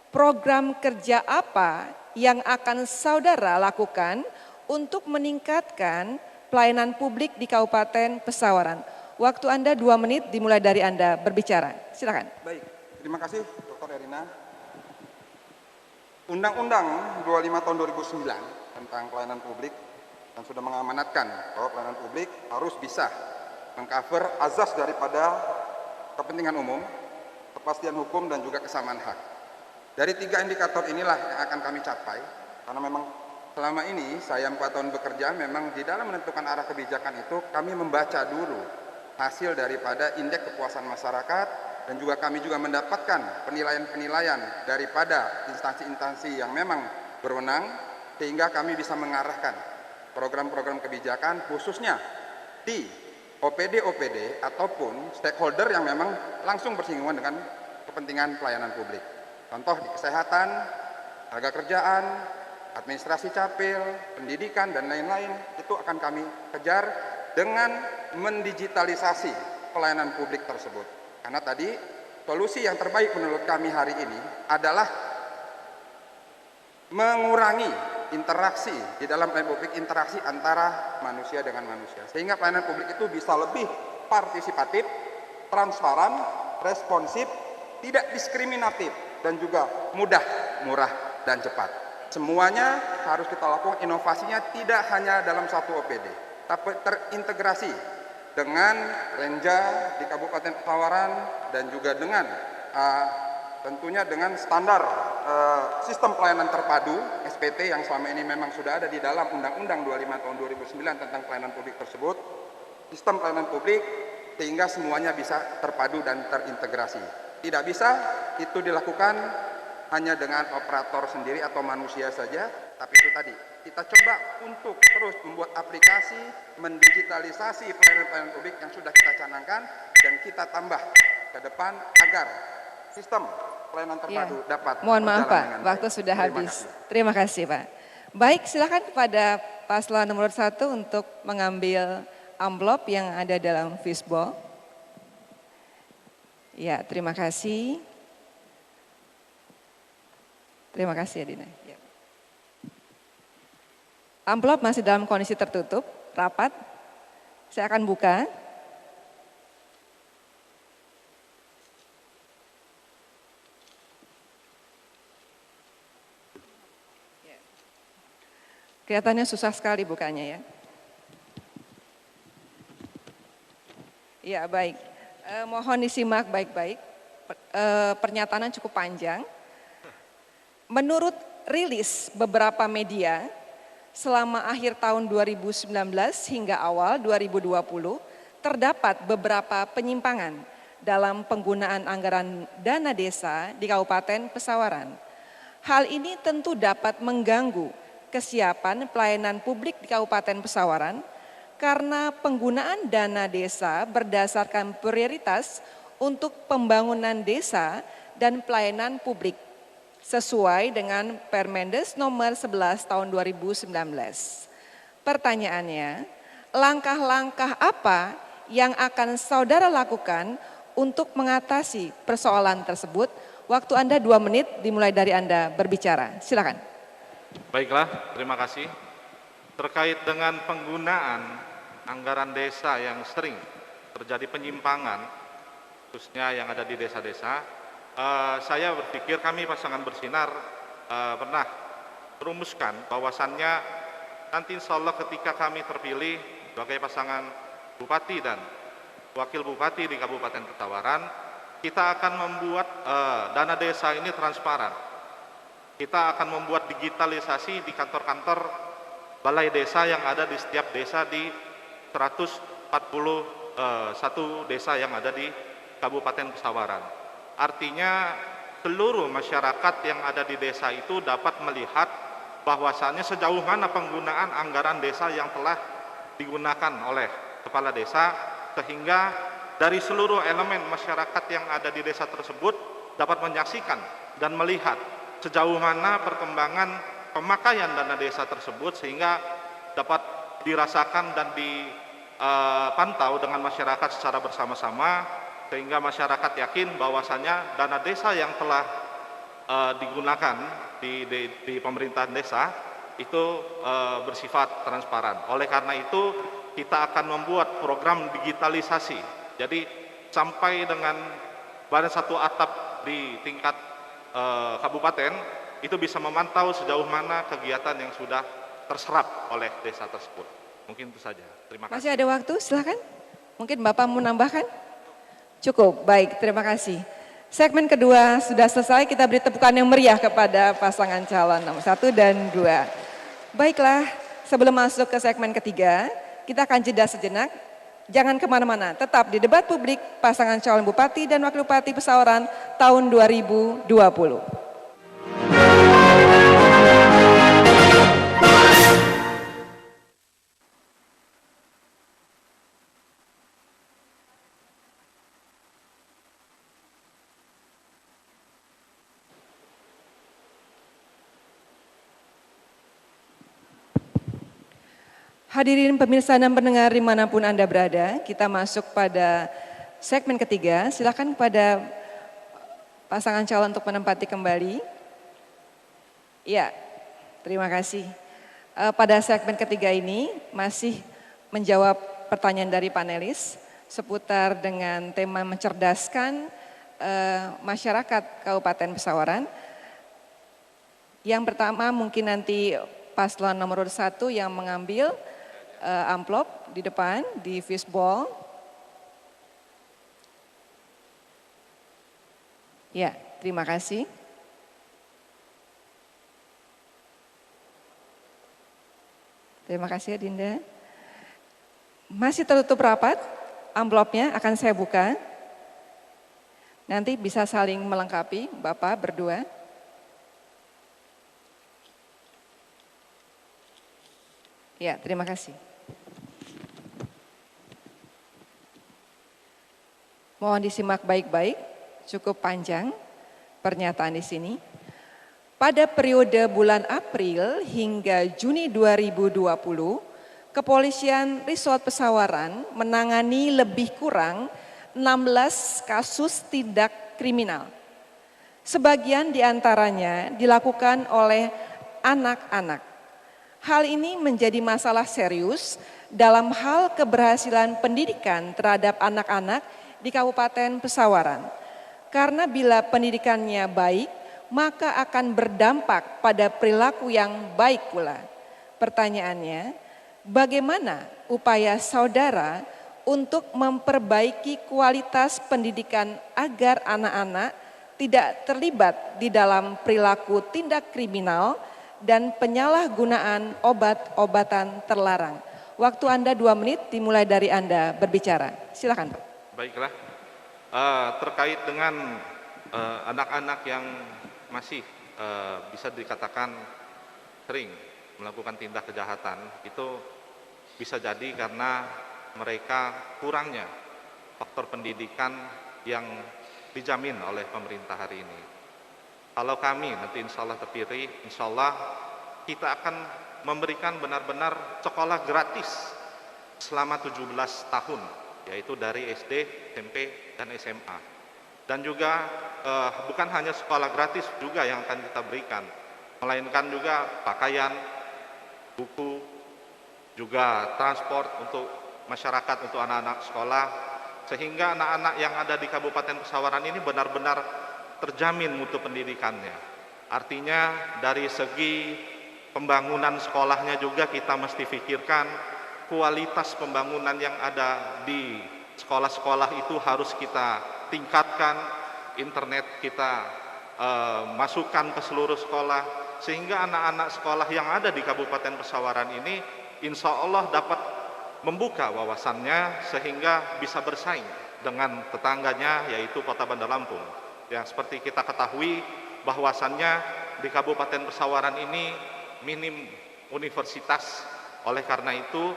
program kerja apa yang akan saudara lakukan untuk meningkatkan pelayanan publik di Kabupaten Pesawaran? Waktu Anda 2 menit dimulai dari Anda berbicara. Silakan. Baik, terima kasih Dr. Erina. Undang-Undang 25 tahun 2009 tentang pelayanan publik dan sudah mengamanatkan bahwa pelayanan publik harus bisa mengcover azas daripada kepentingan umum, kepastian hukum dan juga kesamaan hak. Dari 3 indikator inilah yang akan kami capai, karena memang selama ini saya 4 tahun bekerja, memang di dalam menentukan arah kebijakan itu kami membaca dulu hasil daripada indeks kepuasan masyarakat dan juga kami juga mendapatkan penilaian-penilaian daripada instansi-instansi yang memang berwenang sehingga kami bisa mengarahkan program-program kebijakan khususnya di OPD-OPD ataupun stakeholder yang memang langsung bersinggungan dengan kepentingan pelayanan publik. Contoh di kesehatan, tenaga kerjaan, administrasi capil, pendidikan dan lain-lain itu akan kami kejar dengan mendigitalisasi pelayanan publik tersebut. Karena tadi solusi yang terbaik menurut kami hari ini adalah mengurangi interaksi di dalam pelayanan publik, interaksi antara manusia dengan manusia. Sehingga pelayanan publik itu bisa lebih partisipatif, transparan, responsif, tidak diskriminatif, dan juga mudah, murah, dan cepat. Semuanya harus kita lakukan, inovasinya tidak hanya dalam satu OPD, tapi terintegrasi dengan Renja di Kabupaten Pesawaran dan juga dengan tentunya dengan standar sistem pelayanan terpadu SPT yang selama ini memang sudah ada di dalam Undang-Undang 25 tahun 2009 tentang pelayanan publik tersebut, sistem pelayanan publik sehingga semuanya bisa terpadu dan terintegrasi. Tidak bisa itu dilakukan hanya dengan operator sendiri atau manusia saja, tapi itu tadi kita coba untuk terus membuat aplikasi, mendigitalisasi pelayanan publik yang sudah kita canangkan dan kita tambah ke depan agar sistem pelayanan terpadu dapat. Mohon maaf Pak, waktu sudah habis. Terima kasih Pak. Baik, silakan kepada paslon nomor 1 untuk mengambil amplop yang ada dalam fishbowl. Ya, terima kasih. Terima kasih Adina. Ya. Amplop masih dalam kondisi tertutup, rapat. Saya akan buka. Kelihatannya susah sekali bukanya ya. Ya baik, mohon disimak baik-baik. pernyataan cukup panjang. Menurut rilis beberapa media, selama akhir tahun 2019 hingga awal 2020, terdapat beberapa penyimpangan dalam penggunaan anggaran dana desa di Kabupaten Pesawaran. Hal ini tentu dapat mengganggu kesiapan pelayanan publik di Kabupaten Pesawaran karena penggunaan dana desa berdasarkan prioritas untuk pembangunan desa dan pelayanan publik sesuai dengan Permendes nomor 11 tahun 2019. Pertanyaannya, langkah-langkah apa yang akan saudara lakukan untuk mengatasi persoalan tersebut? Waktu Anda 2 menit dimulai dari Anda berbicara. Silakan. Baiklah, terima kasih. Terkait dengan penggunaan anggaran desa yang sering terjadi penyimpangan, khususnya yang ada di desa-desa, saya berpikir kami pasangan bersinar pernah merumuskan bahwasannya nanti insya Allah ketika kami terpilih sebagai pasangan bupati dan wakil bupati di Kabupaten Pesawaran, kita akan membuat dana desa ini transparan. Kita akan membuat digitalisasi di kantor-kantor balai desa yang ada di setiap desa di 141 desa yang ada di Kabupaten Pesawaran. Artinya seluruh masyarakat yang ada di desa itu dapat melihat bahwasannya sejauh mana penggunaan anggaran desa yang telah digunakan oleh kepala desa, sehingga dari seluruh elemen masyarakat yang ada di desa tersebut dapat menyaksikan dan melihat sejauh mana perkembangan pemakaian dana desa tersebut, sehingga dapat dirasakan dan dipantau dengan masyarakat secara bersama-sama, sehingga masyarakat yakin bahwasannya dana desa yang telah digunakan di pemerintahan desa itu bersifat transparan. Oleh karena itu kita akan membuat program digitalisasi. Jadi sampai dengan badan satu atap di tingkat kabupaten itu bisa memantau sejauh mana kegiatan yang sudah terserap oleh desa tersebut. Mungkin itu saja. Terima kasih. Masih ada waktu, silakan. Mungkin Bapak mau nambahkan? Cukup, baik, terima kasih. Segmen kedua sudah selesai, kita beri tepukan yang meriah kepada pasangan calon nomor 1 dan 2. Baiklah, sebelum masuk ke segmen ketiga, kita akan jeda sejenak. Jangan kemana-mana, tetap di debat publik pasangan calon Bupati dan Wakil Bupati Pesawaran tahun 2020. Hadirin pemirsa dan pendengar dimanapun Anda berada, kita masuk pada segmen ketiga. Silakan kepada pasangan calon untuk menempati kembali. Ya, terima kasih. Pada segmen ketiga ini masih menjawab pertanyaan dari panelis seputar dengan tema mencerdaskan masyarakat Kabupaten Pesawaran. Yang pertama mungkin nanti paslon nomor 1 yang mengambil amplop di depan, di fishbowl. Ya, terima kasih. Terima kasih ya Dinda. Masih tertutup rapat, amplopnya akan saya buka. Nanti bisa saling melengkapi, Bapak berdua. Ya, terima kasih. Mohon disimak baik-baik, cukup panjang pernyataan di sini. Pada periode bulan April hingga Juni 2020, Kepolisian Resort Pesawaran menangani lebih kurang 16 kasus tindak kriminal. Sebagian diantaranya dilakukan oleh anak-anak. Hal ini menjadi masalah serius dalam hal keberhasilan pendidikan terhadap anak-anak di Kabupaten Pesawaran. Karena bila pendidikannya baik, maka akan berdampak pada perilaku yang baik pula. Pertanyaannya, bagaimana upaya saudara untuk memperbaiki kualitas pendidikan agar anak-anak tidak terlibat di dalam perilaku tindak kriminal dan penyalahgunaan obat-obatan terlarang. Waktu Anda 2 menit dimulai dari Anda berbicara. Silakan Pak. Baiklah, terkait dengan anak-anak yang masih bisa dikatakan sering melakukan tindak kejahatan, itu bisa jadi karena mereka kurangnya faktor pendidikan yang dijamin oleh pemerintah hari ini. Kalau kami nanti insya Allah terpilih, insya Allah kita akan memberikan benar-benar sekolah gratis selama 17 tahun, yaitu dari SD, SMP, dan SMA. Dan juga bukan hanya sekolah gratis juga yang akan kita berikan, melainkan juga pakaian, buku, juga transport untuk masyarakat, untuk anak-anak sekolah, sehingga anak-anak yang ada di Kabupaten Pesawaran ini benar-benar terjamin mutu pendidikannya. Artinya dari segi pembangunan sekolahnya juga kita mesti pikirkan kualitas pembangunan yang ada di sekolah-sekolah itu harus kita tingkatkan, internet kita masukkan ke seluruh sekolah, sehingga anak-anak sekolah yang ada di Kabupaten Pesawaran ini insya Allah dapat membuka wawasannya sehingga bisa bersaing dengan tetangganya yaitu Kota Bandar Lampung. Ya, seperti kita ketahui bahwasannya di Kabupaten Pesawaran ini minim universitas. Oleh karena itu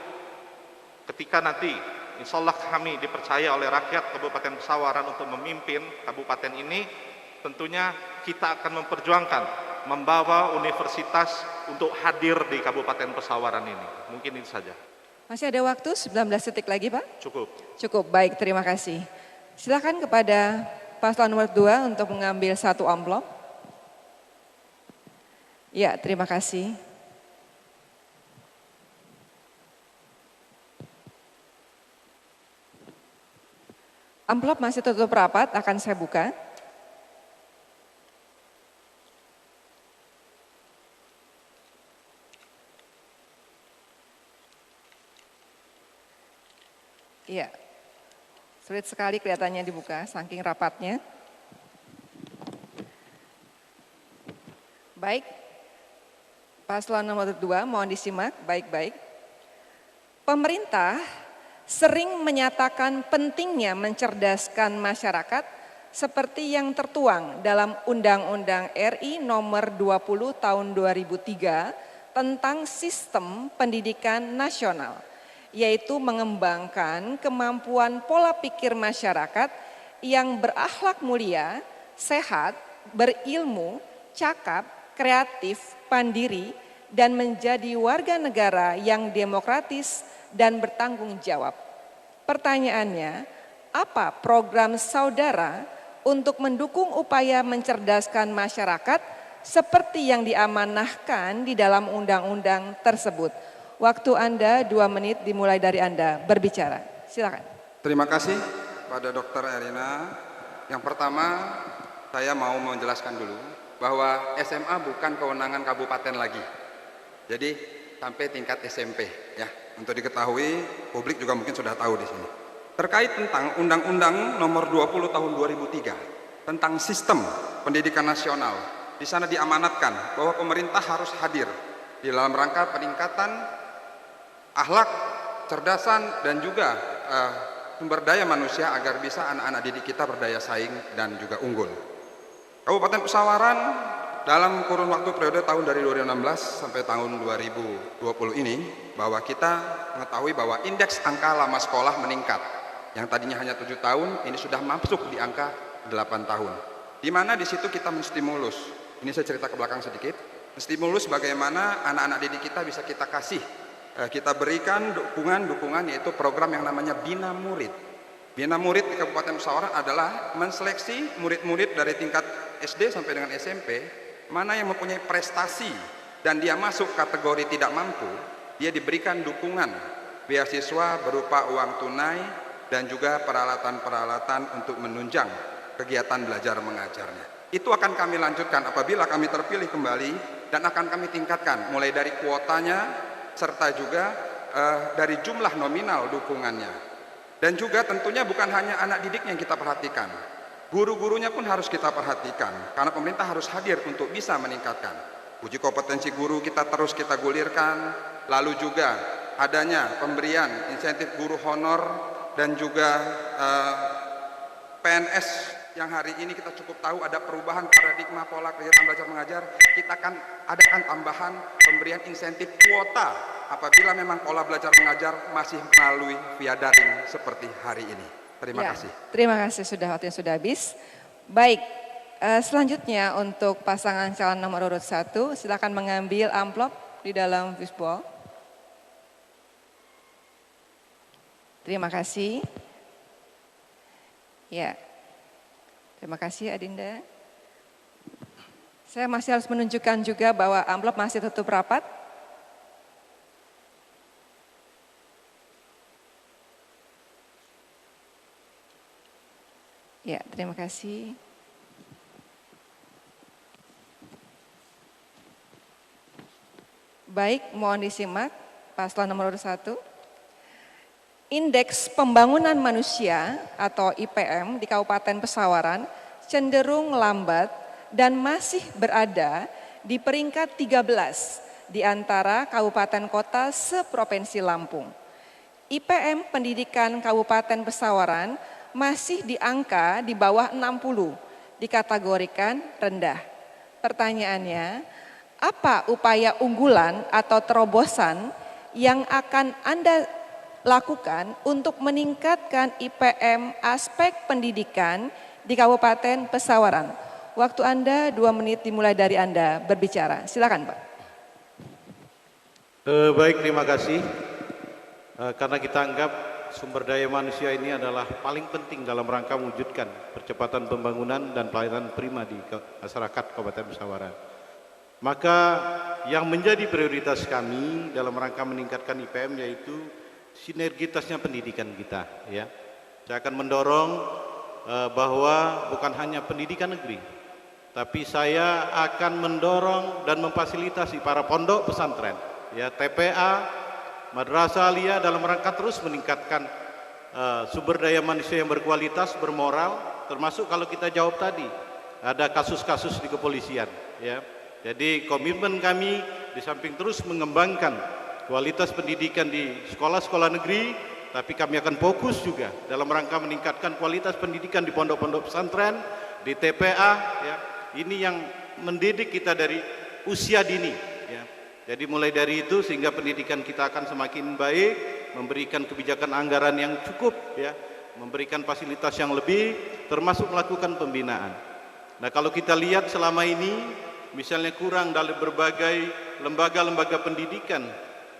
ketika nanti insya Allah kami dipercaya oleh rakyat Kabupaten Pesawaran untuk memimpin kabupaten ini, tentunya kita akan memperjuangkan membawa universitas untuk hadir di Kabupaten Pesawaran ini. Mungkin itu saja. Masih ada waktu 19 detik lagi Pak? Cukup. Cukup, baik, terima kasih. Silakan kepada paslon nomor 2 untuk mengambil 1 amplop. Ya, terima kasih. Amplop masih tertutup rapat, akan saya buka. Iya, sulit sekali kelihatannya dibuka, saking rapatnya. Baik, paslon nomor 2 mohon disimak baik-baik. Pemerintah sering menyatakan pentingnya mencerdaskan masyarakat seperti yang tertuang dalam Undang-Undang RI nomor 20 tahun 2003 tentang Sistem Pendidikan Nasional, yaitu mengembangkan kemampuan pola pikir masyarakat yang berakhlak mulia, sehat, berilmu, cakap, kreatif, mandiri, dan menjadi warga negara yang demokratis dan bertanggung jawab. Pertanyaannya, apa program saudara untuk mendukung upaya mencerdaskan masyarakat seperti yang diamanahkan di dalam undang-undang tersebut? Waktu Anda 2 menit dimulai dari Anda berbicara. Silakan. Terima kasih pada Dr. Erina. Yang pertama, saya mau menjelaskan dulu bahwa SMA bukan kewenangan kabupaten lagi. Jadi sampai tingkat SMP ya. Untuk diketahui, publik juga mungkin sudah tahu di sini. Terkait tentang Undang-Undang Nomor 20 Tahun 2003 tentang Sistem Pendidikan Nasional, di sana diamanatkan bahwa pemerintah harus hadir di dalam rangka peningkatan akhlak, cerdasan, dan juga sumber daya manusia agar bisa anak-anak didik kita berdaya saing dan juga unggul. Kabupaten Pesawaran dalam kurun waktu periode tahun dari 2016 sampai tahun 2020 ini, bahwa kita mengetahui bahwa indeks angka lama sekolah meningkat. Yang tadinya hanya 7 tahun, ini sudah masuk di angka 8 tahun. Di mana di situ kita menstimulus, ini saya cerita ke belakang sedikit, menstimulus bagaimana anak-anak didik kita bisa kita kasih, kita berikan dukungan yaitu program yang namanya Bina Murid. Bina Murid di Kabupaten Pesawaran adalah menseleksi murid-murid dari tingkat SD sampai dengan SMP, mana yang mempunyai prestasi dan dia masuk kategori tidak mampu, dia diberikan dukungan beasiswa berupa uang tunai dan juga peralatan-peralatan untuk menunjang kegiatan belajar mengajarnya. Itu akan kami lanjutkan apabila kami terpilih kembali dan akan kami tingkatkan mulai dari kuotanya serta juga dari jumlah nominal dukungannya. Dan juga tentunya bukan hanya anak didik yang kita perhatikan, guru-gurunya pun harus kita perhatikan, karena pemerintah harus hadir untuk bisa meningkatkan. Uji kompetensi guru kita terus kita gulirkan, lalu juga adanya pemberian insentif guru honor dan juga PNS yang hari ini kita cukup tahu ada perubahan paradigma pola kegiatan belajar mengajar. Kita akan adakan tambahan pemberian insentif kuota apabila memang pola belajar mengajar masih melalui via daring seperti hari ini. Terima kasih. Terima kasih, waktunya sudah habis. Baik, selanjutnya untuk pasangan calon nomor urut 1, silakan mengambil amplop di dalam fishbowl. Terima kasih. Ya. Terima kasih Adinda. Saya masih harus menunjukkan juga bahwa amplop masih tutup rapat. Ya, terima kasih. Baik, mohon disimak paslon nomor 1. Indeks Pembangunan Manusia atau IPM di Kabupaten Pesawaran cenderung lambat dan masih berada di peringkat 13 di antara kabupaten kota seprovinsi Lampung. IPM pendidikan Kabupaten Pesawaran masih di angka di bawah 60, dikategorikan rendah. Pertanyaannya, apa upaya unggulan atau terobosan yang akan Anda lakukan untuk meningkatkan IPM aspek pendidikan di Kabupaten Pesawaran? Waktu Anda 2 menit dimulai dari Anda berbicara. Silakan Pak. Baik, terima kasih. Karena kita anggap sumber daya manusia ini adalah paling penting dalam rangka mewujudkan percepatan pembangunan dan pelayanan prima di masyarakat Kabupaten Pesawaran. Maka yang menjadi prioritas kami dalam rangka meningkatkan IPM yaitu sinergitasnya pendidikan kita, ya. Saya akan mendorong bahwa bukan hanya pendidikan negeri, tapi saya akan mendorong dan memfasilitasi para pondok pesantren, ya, TPA, madrasah aliyah dalam rangka terus meningkatkan sumber daya manusia yang berkualitas, bermoral, termasuk kalau kita jawab tadi ada kasus-kasus di kepolisian, ya. Jadi komitmen kami di samping terus mengembangkan kualitas pendidikan di sekolah-sekolah negeri, tapi kami akan fokus juga dalam rangka meningkatkan kualitas pendidikan di pondok-pondok pesantren, di TPA, ya. Ini yang mendidik kita dari usia dini, ya. Jadi mulai dari itu sehingga pendidikan kita akan semakin baik, memberikan kebijakan anggaran yang cukup, ya, memberikan fasilitas yang lebih, termasuk melakukan pembinaan. Nah, kalau kita lihat selama ini, misalnya kurang dari berbagai lembaga-lembaga pendidikan,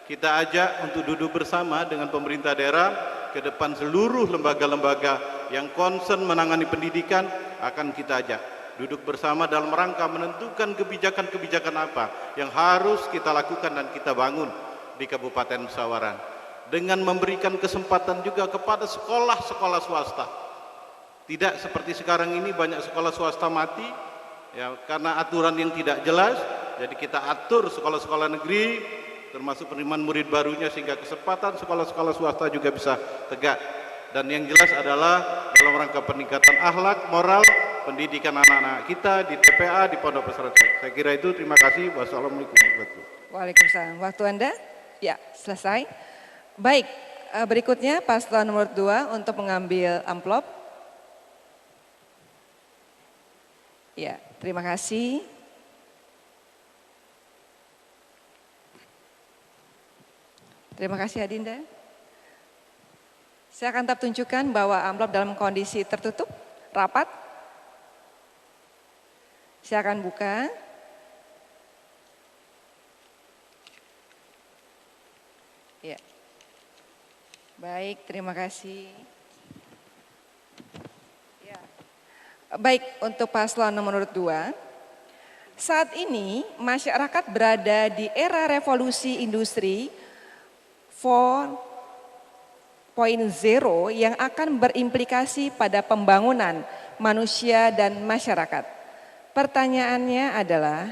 kita ajak untuk duduk bersama dengan pemerintah daerah, ke depan seluruh lembaga-lembaga yang concern menangani pendidikan akan kita ajak duduk bersama dalam rangka menentukan kebijakan-kebijakan apa yang harus kita lakukan dan kita bangun di Kabupaten Pesawaran. Dengan memberikan kesempatan juga kepada sekolah-sekolah swasta. Tidak seperti sekarang ini banyak sekolah swasta mati, ya, karena aturan yang tidak jelas. Jadi kita atur sekolah-sekolah negeri, termasuk penerimaan murid barunya sehingga kesempatan sekolah-sekolah swasta juga bisa tegak. Dan yang jelas adalah dalam rangka peningkatan akhlak, moral, pendidikan anak-anak kita di TPA, di Pondok Pesantren. Saya kira itu, terima kasih. Wassalamualaikum warahmatullahi wabarakatuh. Waalaikumsalam. Waktu Anda? Ya, selesai. Baik, berikutnya paslon nomor 2 untuk mengambil amplop. Ya, terima kasih. Terima kasih Adinda. Saya akan tetap tunjukkan bahwa amplop dalam kondisi tertutup, rapat. Saya akan buka. Ya. Baik, terima kasih. Ya. Baik, untuk paslon nomor 2. Saat ini masyarakat berada di era revolusi industri 4.0 yang akan berimplikasi pada pembangunan manusia dan masyarakat. Pertanyaannya adalah,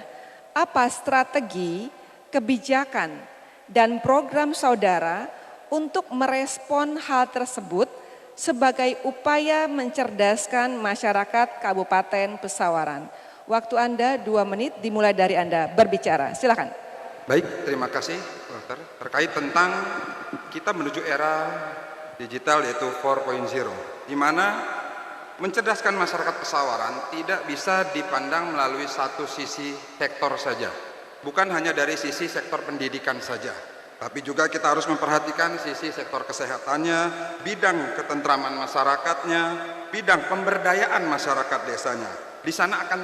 apa strategi, kebijakan, dan program saudara untuk merespon hal tersebut sebagai upaya mencerdaskan masyarakat Kabupaten Pesawaran. Waktu Anda 2 menit dimulai dari Anda berbicara. Silakan. Baik, terima kasih Dokter. Terkait tentang kita menuju era digital yaitu 4.0, di mana mencerdaskan masyarakat Pesawaran tidak bisa dipandang melalui satu sisi sektor saja. Bukan hanya dari sisi sektor pendidikan saja, tapi juga kita harus memperhatikan sisi sektor kesehatannya, bidang ketentraman masyarakatnya, bidang pemberdayaan masyarakat desanya. Di sana akan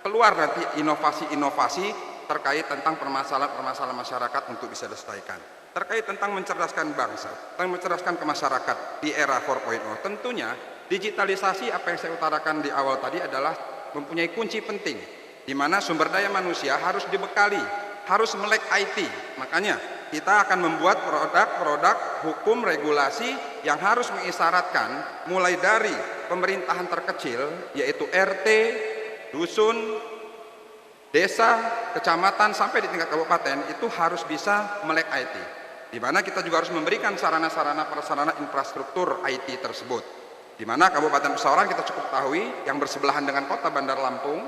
keluar nanti inovasi-inovasi terkait tentang permasalahan-permasalahan masyarakat untuk bisa dilestarikan. Terkait tentang mencerdaskan bangsa, tentang mencerdaskan ke masyarakat di era 4.0, tentunya digitalisasi apa yang saya utarakan di awal tadi adalah mempunyai kunci penting, di mana sumber daya manusia harus dibekali, harus melek IT. Makanya kita akan membuat produk-produk hukum regulasi yang harus mengisyaratkan mulai dari pemerintahan terkecil, yaitu RT, dusun, desa, kecamatan, sampai di tingkat kabupaten, itu harus bisa melek IT. Di mana kita juga harus memberikan sarana-sarana prasarana infrastruktur IT tersebut. Di mana Kabupaten Pesawaran kita cukup ketahui yang bersebelahan dengan Kota Bandar Lampung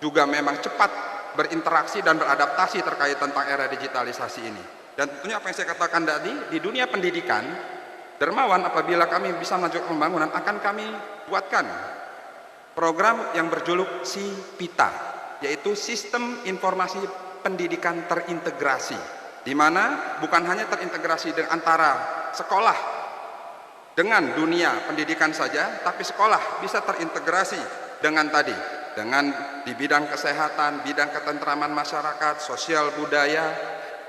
juga memang cepat berinteraksi dan beradaptasi terkait tentang era digitalisasi ini. Dan tentunya apa yang saya katakan tadi, di dunia pendidikan, dermawan apabila kami bisa melanjutkan pembangunan, akan kami buatkan program yang berjuluk SIPITA, yaitu Sistem Informasi Pendidikan Terintegrasi, di mana bukan hanya terintegrasi dengan antara sekolah dengan dunia pendidikan saja, tapi sekolah bisa terintegrasi dengan di bidang kesehatan, bidang ketentraman masyarakat, sosial budaya,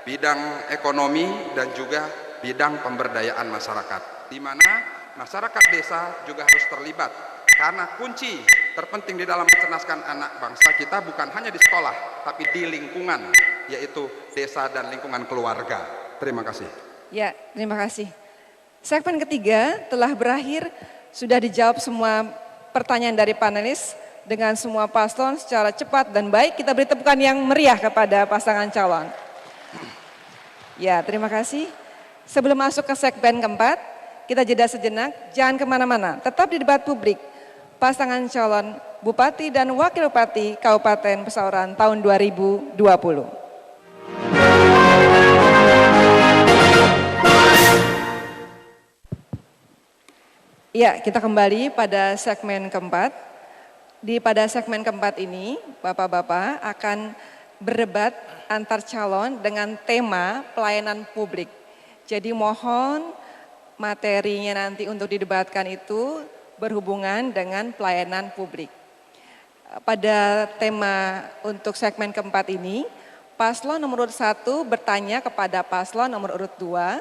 bidang ekonomi, dan juga bidang pemberdayaan masyarakat, di mana masyarakat desa juga harus terlibat. Karena kunci terpenting di dalam mencerdaskan anak bangsa kita bukan hanya di sekolah, tapi di lingkungan, yaitu desa dan lingkungan keluarga. Terima kasih. Ya, terima kasih. Segmen ketiga telah berakhir, sudah dijawab semua pertanyaan dari panelis dengan semua paslon secara cepat dan baik. Kita beri tepukan yang meriah kepada pasangan calon. Ya, terima kasih. Sebelum masuk ke segmen keempat, kita jeda sejenak, jangan kemana-mana, tetap di debat publik. Pasangan calon Bupati dan Wakil Bupati Kabupaten Pesawaran tahun 2020. Ya, kita kembali pada segmen keempat. Pada segmen keempat ini, Bapak-Bapak akan berdebat antar calon dengan tema pelayanan publik. Jadi mohon materinya nanti untuk didebatkan itu berhubungan dengan pelayanan publik. Pada tema untuk segmen keempat ini, paslon nomor urut 1 bertanya kepada paslon nomor urut 2,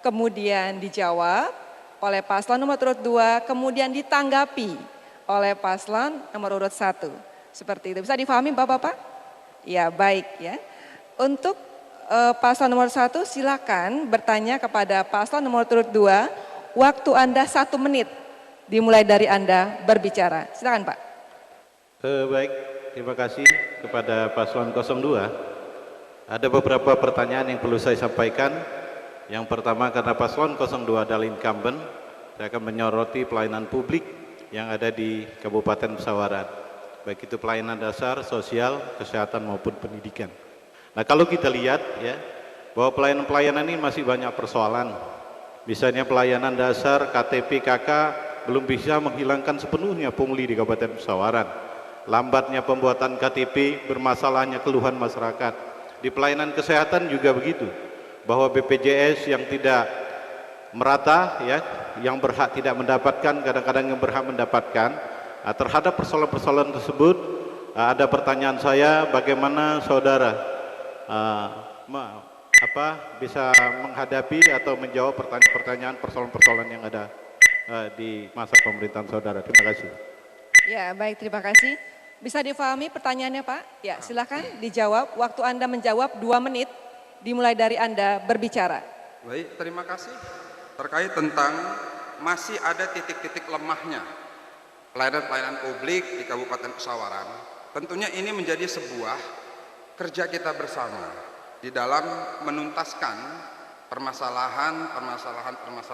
kemudian dijawab oleh paslon nomor urut 2, kemudian ditanggapi oleh paslon nomor urut 1. Seperti itu. Bisa difahami Bapak-Bapak? Ya, baik ya. Untuk paslon nomor 1 silakan bertanya kepada paslon nomor urut 2, waktu Anda 1 menit. Dimulai dari Anda berbicara. Silakan Pak. Baik, terima kasih kepada paslon 02. Ada beberapa pertanyaan yang perlu saya sampaikan. Yang pertama, karena paslon 02 adalah incumbent, saya akan menyoroti pelayanan publik yang ada di Kabupaten Pesawaran, baik itu pelayanan dasar, sosial, kesehatan maupun pendidikan. Nah, kalau kita lihat ya, bahwa pelayanan-pelayanan ini masih banyak persoalan. Misalnya pelayanan dasar, KTP, KK belum bisa menghilangkan sepenuhnya pungli di Kabupaten Pesawaran. Lambatnya pembuatan KTP, bermasalahnya keluhan masyarakat. Di pelayanan kesehatan juga begitu, bahwa BPJS yang tidak merata ya, yang berhak tidak mendapatkan, kadang-kadang yang berhak mendapatkan. Terhadap persoalan-persoalan tersebut, ada pertanyaan saya, bagaimana saudara bisa menghadapi atau menjawab pertanyaan persoalan-persoalan yang ada di masa pemerintahan saudara. Terima kasih. Ya, baik, terima kasih. Bisa difahami pertanyaannya Pak? Ya, silakan dijawab. Waktu Anda menjawab 2 menit, dimulai dari Anda berbicara. Baik, terima kasih. Terkait tentang masih ada titik-titik lemahnya pelayanan-pelayanan publik di Kabupaten Pesawaran. Tentunya ini menjadi sebuah kerja kita bersama di dalam menuntaskan permasalahan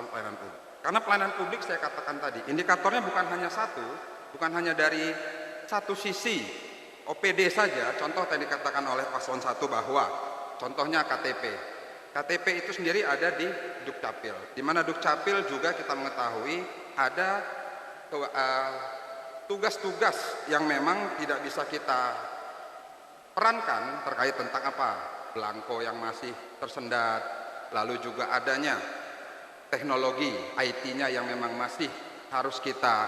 pelayanan publik. Karena pelayanan publik saya katakan tadi, indikatornya bukan hanya satu, bukan hanya dari satu sisi OPD saja. Contoh tadi dikatakan oleh paslon 1 bahwa contohnya KTP. KTP itu sendiri ada di Dukcapil, di mana Dukcapil juga kita mengetahui ada tugas-tugas yang memang tidak bisa kita perankan terkait tentang apa? Belangko yang masih tersendat, lalu juga adanya teknologi IT-nya yang memang masih harus kita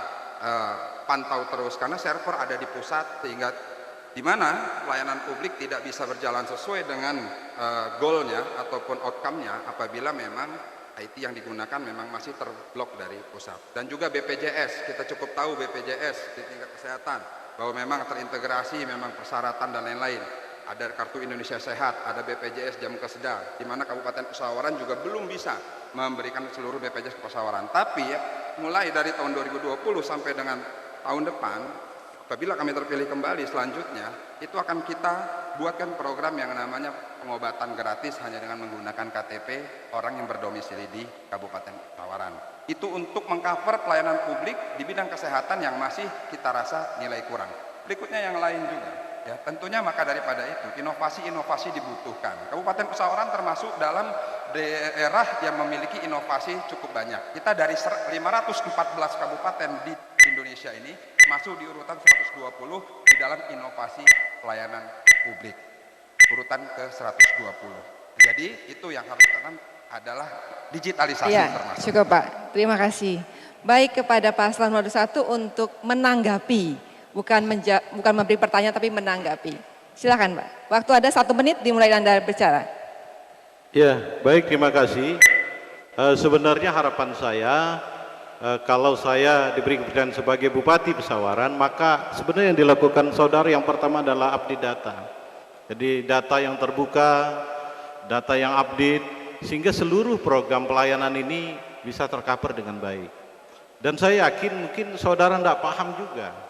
pantau terus karena server ada di pusat, sehingga di mana pelayanan publik tidak bisa berjalan sesuai dengan goal-nya ataupun outcome-nya apabila memang IT yang digunakan memang masih terblok dari pusat. Dan juga BPJS, kita cukup tahu BPJS di tingkat kesehatan bahwa memang terintegrasi memang persyaratan dan lain-lain. Ada Kartu Indonesia Sehat, ada BPJS Jam Keseda, di mana Kabupaten Pesawaran juga belum bisa memberikan seluruh BPJS ke Pesawaran. Tapi mulai dari tahun 2020 sampai dengan tahun depan, apabila kami terpilih kembali selanjutnya, itu akan kita buatkan program yang namanya pengobatan gratis hanya dengan menggunakan KTP orang yang berdomisili di Kabupaten Pesawaran. Itu untuk mengcover pelayanan publik di bidang kesehatan yang masih kita rasa nilai kurang. Berikutnya yang lain juga. Ya, tentunya maka daripada itu inovasi-inovasi dibutuhkan. Kabupaten Pesawaran termasuk dalam daerah yang memiliki inovasi cukup banyak. Kita dari 514 kabupaten di Indonesia ini masuk di urutan 120 di dalam inovasi pelayanan publik. Urutan ke 120. Jadi itu yang harus kita adalah digitalisasi termasuk. Cukup Pak, terima kasih. Baik kepada paslon nomor 1 untuk menanggapi. Bukan memberi pertanyaan tapi menanggapi. Silakan Pak. Waktu ada 1 menit dimulai Anda berbicara. Ya, baik, terima kasih. Sebenarnya harapan saya, kalau saya diberi kepercayaan sebagai Bupati Pesawaran, maka sebenarnya yang dilakukan saudara yang pertama adalah update data. Jadi data yang terbuka, data yang update, sehingga seluruh program pelayanan ini bisa tercover dengan baik. Dan saya yakin mungkin saudara tidak paham juga.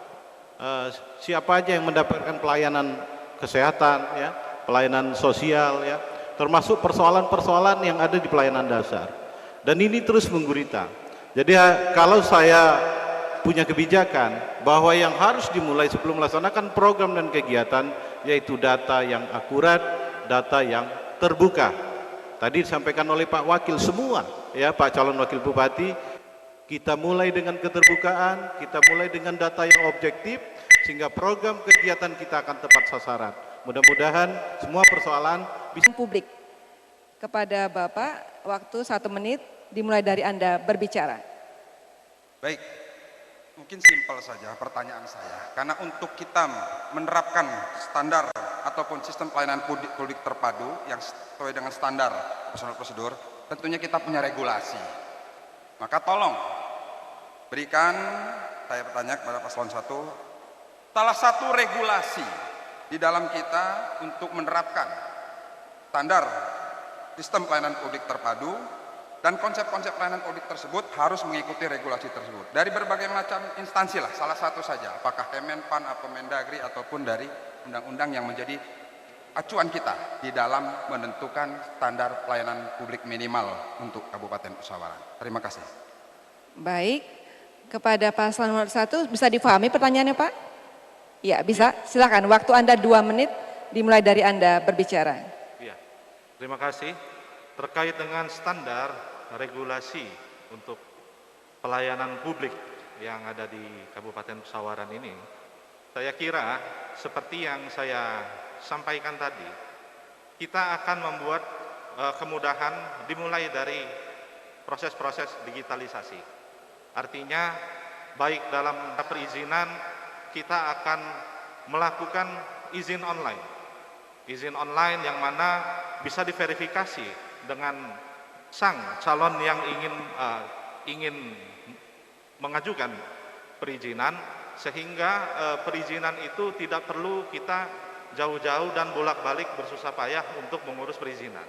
Siapa aja yang mendapatkan pelayanan kesehatan, ya, pelayanan sosial, ya, termasuk persoalan-persoalan yang ada di pelayanan dasar. Dan ini terus menggurita. Jadi kalau saya punya kebijakan bahwa yang harus dimulai sebelum melaksanakan program dan kegiatan yaitu data yang akurat, data yang terbuka. Tadi disampaikan oleh Pak Wakil semua, ya, Pak calon wakil bupati, kita mulai dengan keterbukaan, kita mulai dengan data yang objektif, sehingga program kegiatan kita akan tepat sasaran. Mudah-mudahan semua persoalan bisa publik. Kepada Bapak, waktu 1 menit dimulai dari Anda berbicara. Baik, mungkin simpel saja pertanyaan saya. Karena untuk kita menerapkan standar ataupun sistem pelayanan publik terpadu yang sesuai dengan standar prosedur, tentunya kita punya regulasi. Maka tolong berikan, saya bertanya kepada paslon 1, salah satu regulasi di dalam kita untuk menerapkan standar sistem pelayanan publik terpadu dan konsep-konsep pelayanan publik tersebut harus mengikuti regulasi tersebut. Dari berbagai macam instansi lah, salah satu saja, apakah Kemenpan, atau Mendagri, ataupun dari undang-undang yang menjadi acuan kita di dalam menentukan standar pelayanan publik minimal untuk Kabupaten Pesawaran. Terima kasih. Baik, kepada paslon nomor 1 bisa difahami pertanyaannya Pak? Ya bisa, silakan. Waktu Anda 2 menit dimulai dari Anda berbicara. Ya, terima kasih. Terkait dengan standar regulasi untuk pelayanan publik yang ada di Kabupaten Pesawaran ini, saya kira seperti yang saya sampaikan tadi, kita akan membuat kemudahan dimulai dari proses-proses digitalisasi. Artinya baik dalam perizinan kita akan melakukan izin online. Izin online yang mana bisa diverifikasi dengan sang calon yang ingin mengajukan perizinan, sehingga perizinan itu tidak perlu kita jauh-jauh dan bolak-balik bersusah payah untuk mengurus perizinan.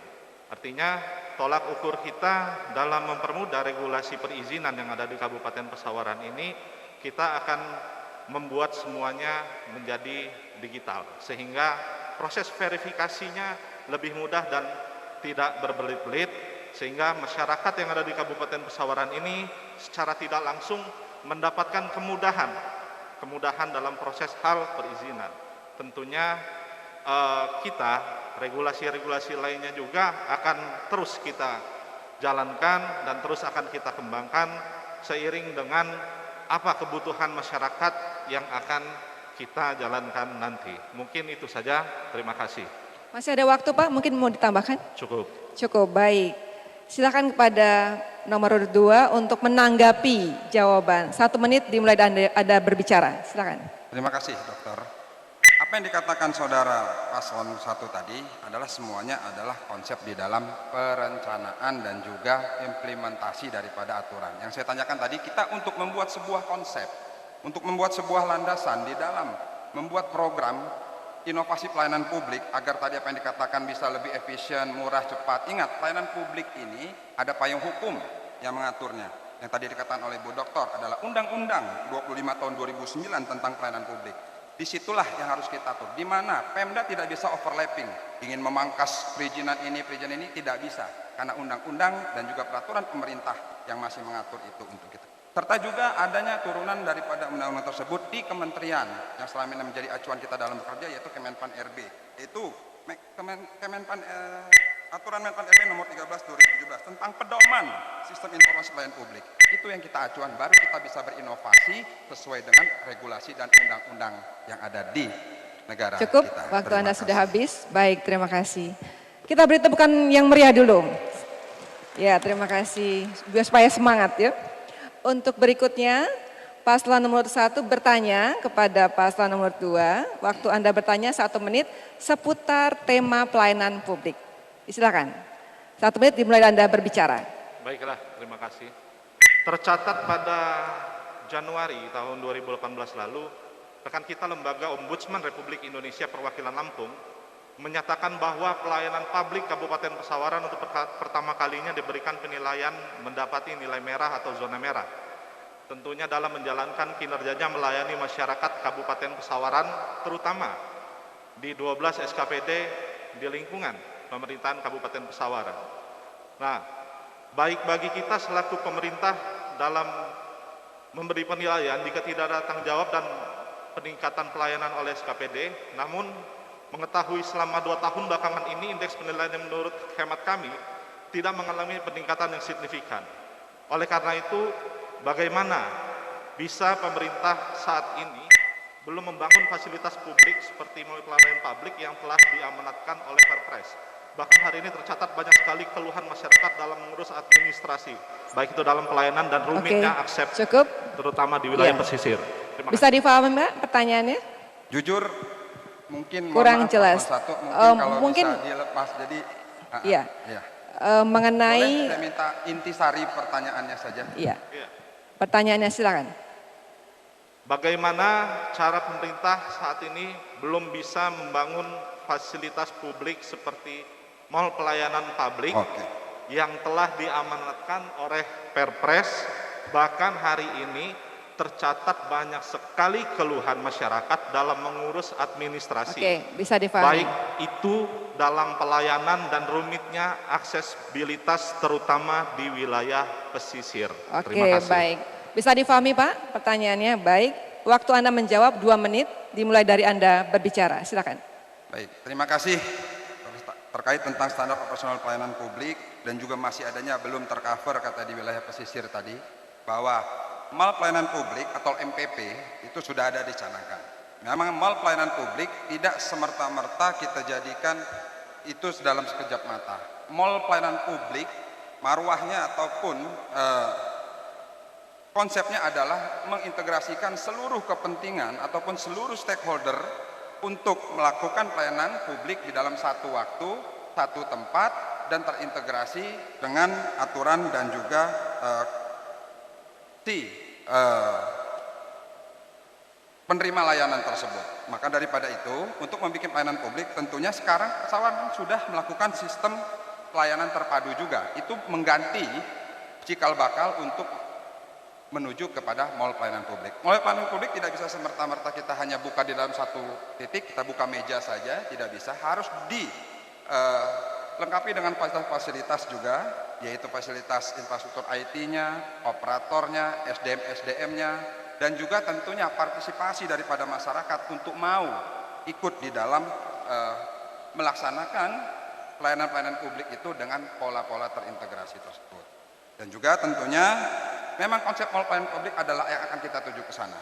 Artinya tolak ukur kita dalam mempermudah regulasi perizinan yang ada di Kabupaten Pesawaran ini, kita akan membuat semuanya menjadi digital, sehingga proses verifikasinya lebih mudah dan tidak berbelit-belit, sehingga masyarakat yang ada di Kabupaten Pesawaran ini secara tidak langsung mendapatkan kemudahan dalam proses hal perizinan. Tentunya kita, regulasi-regulasi lainnya juga akan terus kita jalankan dan terus akan kita kembangkan seiring dengan apa kebutuhan masyarakat yang akan kita jalankan nanti. Mungkin itu saja, terima kasih. Masih ada waktu Pak, mungkin mau ditambahkan? Cukup. Cukup, baik. Silakan kepada nomor urut 2 untuk menanggapi jawaban. 1 menit dimulai Anda berbicara, silakan. Terima kasih dokter. Apa yang dikatakan saudara paslon 1 tadi adalah semuanya adalah konsep di dalam perencanaan dan juga implementasi daripada aturan. Yang saya tanyakan tadi, kita untuk membuat sebuah konsep, untuk membuat sebuah landasan di dalam membuat program inovasi pelayanan publik agar tadi apa yang dikatakan bisa lebih efisien, murah, cepat. Ingat, pelayanan publik ini ada payung hukum yang mengaturnya. Yang tadi dikatakan oleh Bu Doktor adalah Undang-Undang 25 tahun 2009 tentang pelayanan publik. Disitulah yang harus kita atur. Di mana Pemda tidak bisa overlapping, ingin memangkas perizinan ini tidak bisa, karena undang-undang dan juga peraturan pemerintah yang masih mengatur itu untuk kita. Serta juga adanya turunan daripada undang-undang tersebut di kementerian yang selama ini menjadi acuan kita dalam bekerja, yaitu Kemenpan RB. Itu aturan Menpan RB nomor 13 2017 tentang pedoman sistem informasi pelayanan publik. Itu yang kita acuan, baru kita bisa berinovasi sesuai dengan regulasi dan undang-undang yang ada di negara Cukup, kita. waktu Terima Anda kasih. sudah habis. Baik, terima kasih. Kita beri tepukan yang meriah dulu. Ya, terima kasih. Biar supaya semangat ya. Untuk berikutnya, paslon nomor 1 bertanya kepada paslon nomor 2. Waktu Anda bertanya 1 menit seputar tema pelayanan publik. Silakan. 1 menit dimulai Anda berbicara. Baiklah, terima kasih. Tercatat pada Januari tahun 2018 lalu, rekan kita Lembaga Ombudsman Republik Indonesia Perwakilan Lampung menyatakan bahwa pelayanan publik Kabupaten Pesawaran untuk pertama kalinya diberikan penilaian mendapati nilai merah atau zona merah. Tentunya dalam menjalankan kinerjanya melayani masyarakat Kabupaten Pesawaran, terutama di 12 SKPD di lingkungan pemerintahan Kabupaten Pesawaran. Nah, baik bagi kita selaku pemerintah dalam memberi penilaian jika tidak ada tanggung jawab dan peningkatan pelayanan oleh SKPD, namun mengetahui selama 2 tahun belakangan ini indeks penilaian yang menurut hemat kami tidak mengalami peningkatan yang signifikan. Oleh karena itu, bagaimana bisa pemerintah saat ini belum membangun fasilitas publik seperti melalui pelayanan publik yang telah diamanatkan oleh Perpres. Bahkan hari ini tercatat banyak sekali keluhan masyarakat dalam mengurus administrasi, baik itu dalam pelayanan dan rumitnya akses, Cukup. terutama di wilayah pesisir. Terima Bisa difahami Mbak pertanyaannya? Jujur, mungkin Kurang mohon maaf, jelas. paslon 1 mungkin kalau mungkin bisa dilepas. Jadi Iya. iya. Mengenai Boleh saya minta intisari pertanyaannya saja. Iya. Pertanyaannya silakan. Bagaimana cara pemerintah saat ini belum bisa membangun fasilitas publik seperti mal pelayanan publik yang telah diamanatkan oleh Perpres, bahkan hari ini tercatat banyak sekali keluhan masyarakat dalam mengurus administrasi. Oke, bisa difahami. Baik itu dalam pelayanan dan rumitnya aksesibilitas terutama di wilayah pesisir. Oke, Terima kasih. baik. Bisa difahami Pak pertanyaannya? Baik. Waktu Anda menjawab 2 menit dimulai dari Anda berbicara. Silakan. Baik, terima kasih. Terkait tentang standar operasional pelayanan publik dan juga masih adanya belum tercover kata di wilayah pesisir tadi, bahwa mal pelayanan publik atau MPP itu sudah ada dicanangkan. Memang mal pelayanan publik tidak semerta-merta kita jadikan itu dalam sekejap mata. Mal pelayanan publik marwahnya ataupun konsepnya adalah mengintegrasikan seluruh kepentingan ataupun seluruh stakeholder untuk melakukan pelayanan publik di dalam satu waktu, satu tempat, dan terintegrasi dengan aturan dan juga penerima layanan tersebut. Maka daripada itu, untuk membuat pelayanan publik, tentunya sekarang Pesawaran sudah melakukan sistem pelayanan terpadu juga. Itu mengganti cikal bakal untuk menuju kepada mall pelayanan publik. Mall pelayanan publik tidak bisa semerta-merta kita hanya buka di dalam satu titik, kita buka meja saja, tidak bisa. Harus lengkapi dengan fasilitas juga, yaitu fasilitas infrastruktur IT-nya, operatornya, SDM-SDM-nya, dan juga tentunya partisipasi daripada masyarakat untuk mau ikut di dalam melaksanakan pelayanan-pelayanan publik itu dengan pola-pola terintegrasi tersebut. Dan juga tentunya memang konsep pelayanan publik adalah yang akan kita tuju ke sana.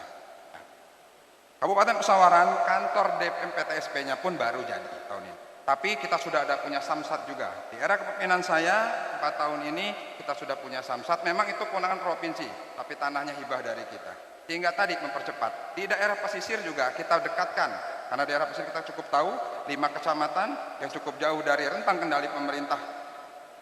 Kabupaten Pesawaran, kantor DPMPTSP-nya pun baru jadi tahun ini. Tapi kita sudah ada punya samsat juga. Di era kepemimpinan saya, 4 tahun ini kita sudah punya samsat. Memang itu kewenangan provinsi, tapi tanahnya hibah dari kita. Sehingga tadi mempercepat. Di daerah pesisir juga kita dekatkan. Karena daerah pesisir kita cukup tahu, 5 kecamatan yang cukup jauh dari rentang kendali pemerintah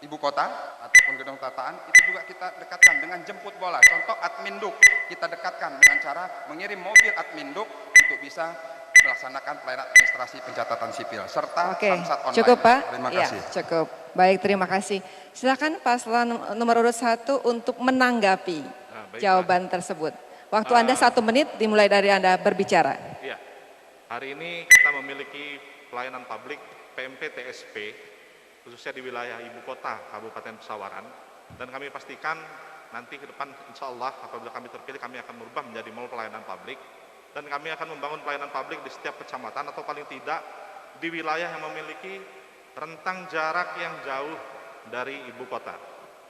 ibu kota ataupun gedung tataan, itu juga kita dekatkan dengan jemput bola. Contoh Adminduk, kita dekatkan dengan cara mengirim mobil Adminduk untuk bisa melaksanakan pelayanan administrasi pencatatan sipil serta samsat online. Cukup Pak? Terima Ya, kasih. cukup. Baik, terima kasih. Silakan paslon nomor urut 1 untuk menanggapi jawaban tersebut. Waktu Anda 1 menit dimulai dari Anda berbicara. Iya, hari ini kita memiliki pelayanan publik PMP-TSP khususnya di wilayah ibu kota Kabupaten Pesawaran, dan kami pastikan nanti ke depan insya Allah apabila kami terpilih kami akan merubah menjadi mall pelayanan publik, dan kami akan membangun pelayanan publik di setiap kecamatan atau paling tidak di wilayah yang memiliki rentang jarak yang jauh dari ibu kota,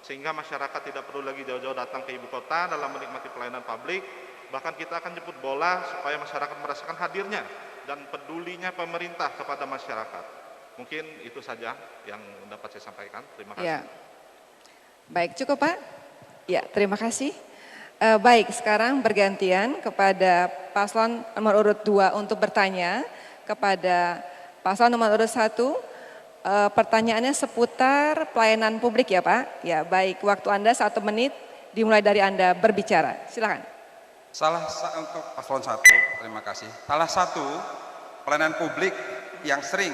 sehingga masyarakat tidak perlu lagi jauh-jauh datang ke ibu kota dalam menikmati pelayanan publik. Bahkan kita akan jemput bola supaya masyarakat merasakan hadirnya dan pedulinya pemerintah kepada masyarakat. Mungkin itu saja yang dapat saya sampaikan. Terima kasih. Ya. Baik, cukup Pak? Ya, terima kasih. Baik, sekarang bergantian kepada paslon nomor urut 2 untuk bertanya kepada paslon nomor urut 1. Pertanyaannya seputar pelayanan publik ya Pak? Ya, baik. Waktu Anda 1 menit dimulai dari Anda berbicara. Silakan. Untuk paslon 1, terima kasih. Salah satu pelayanan publik yang sering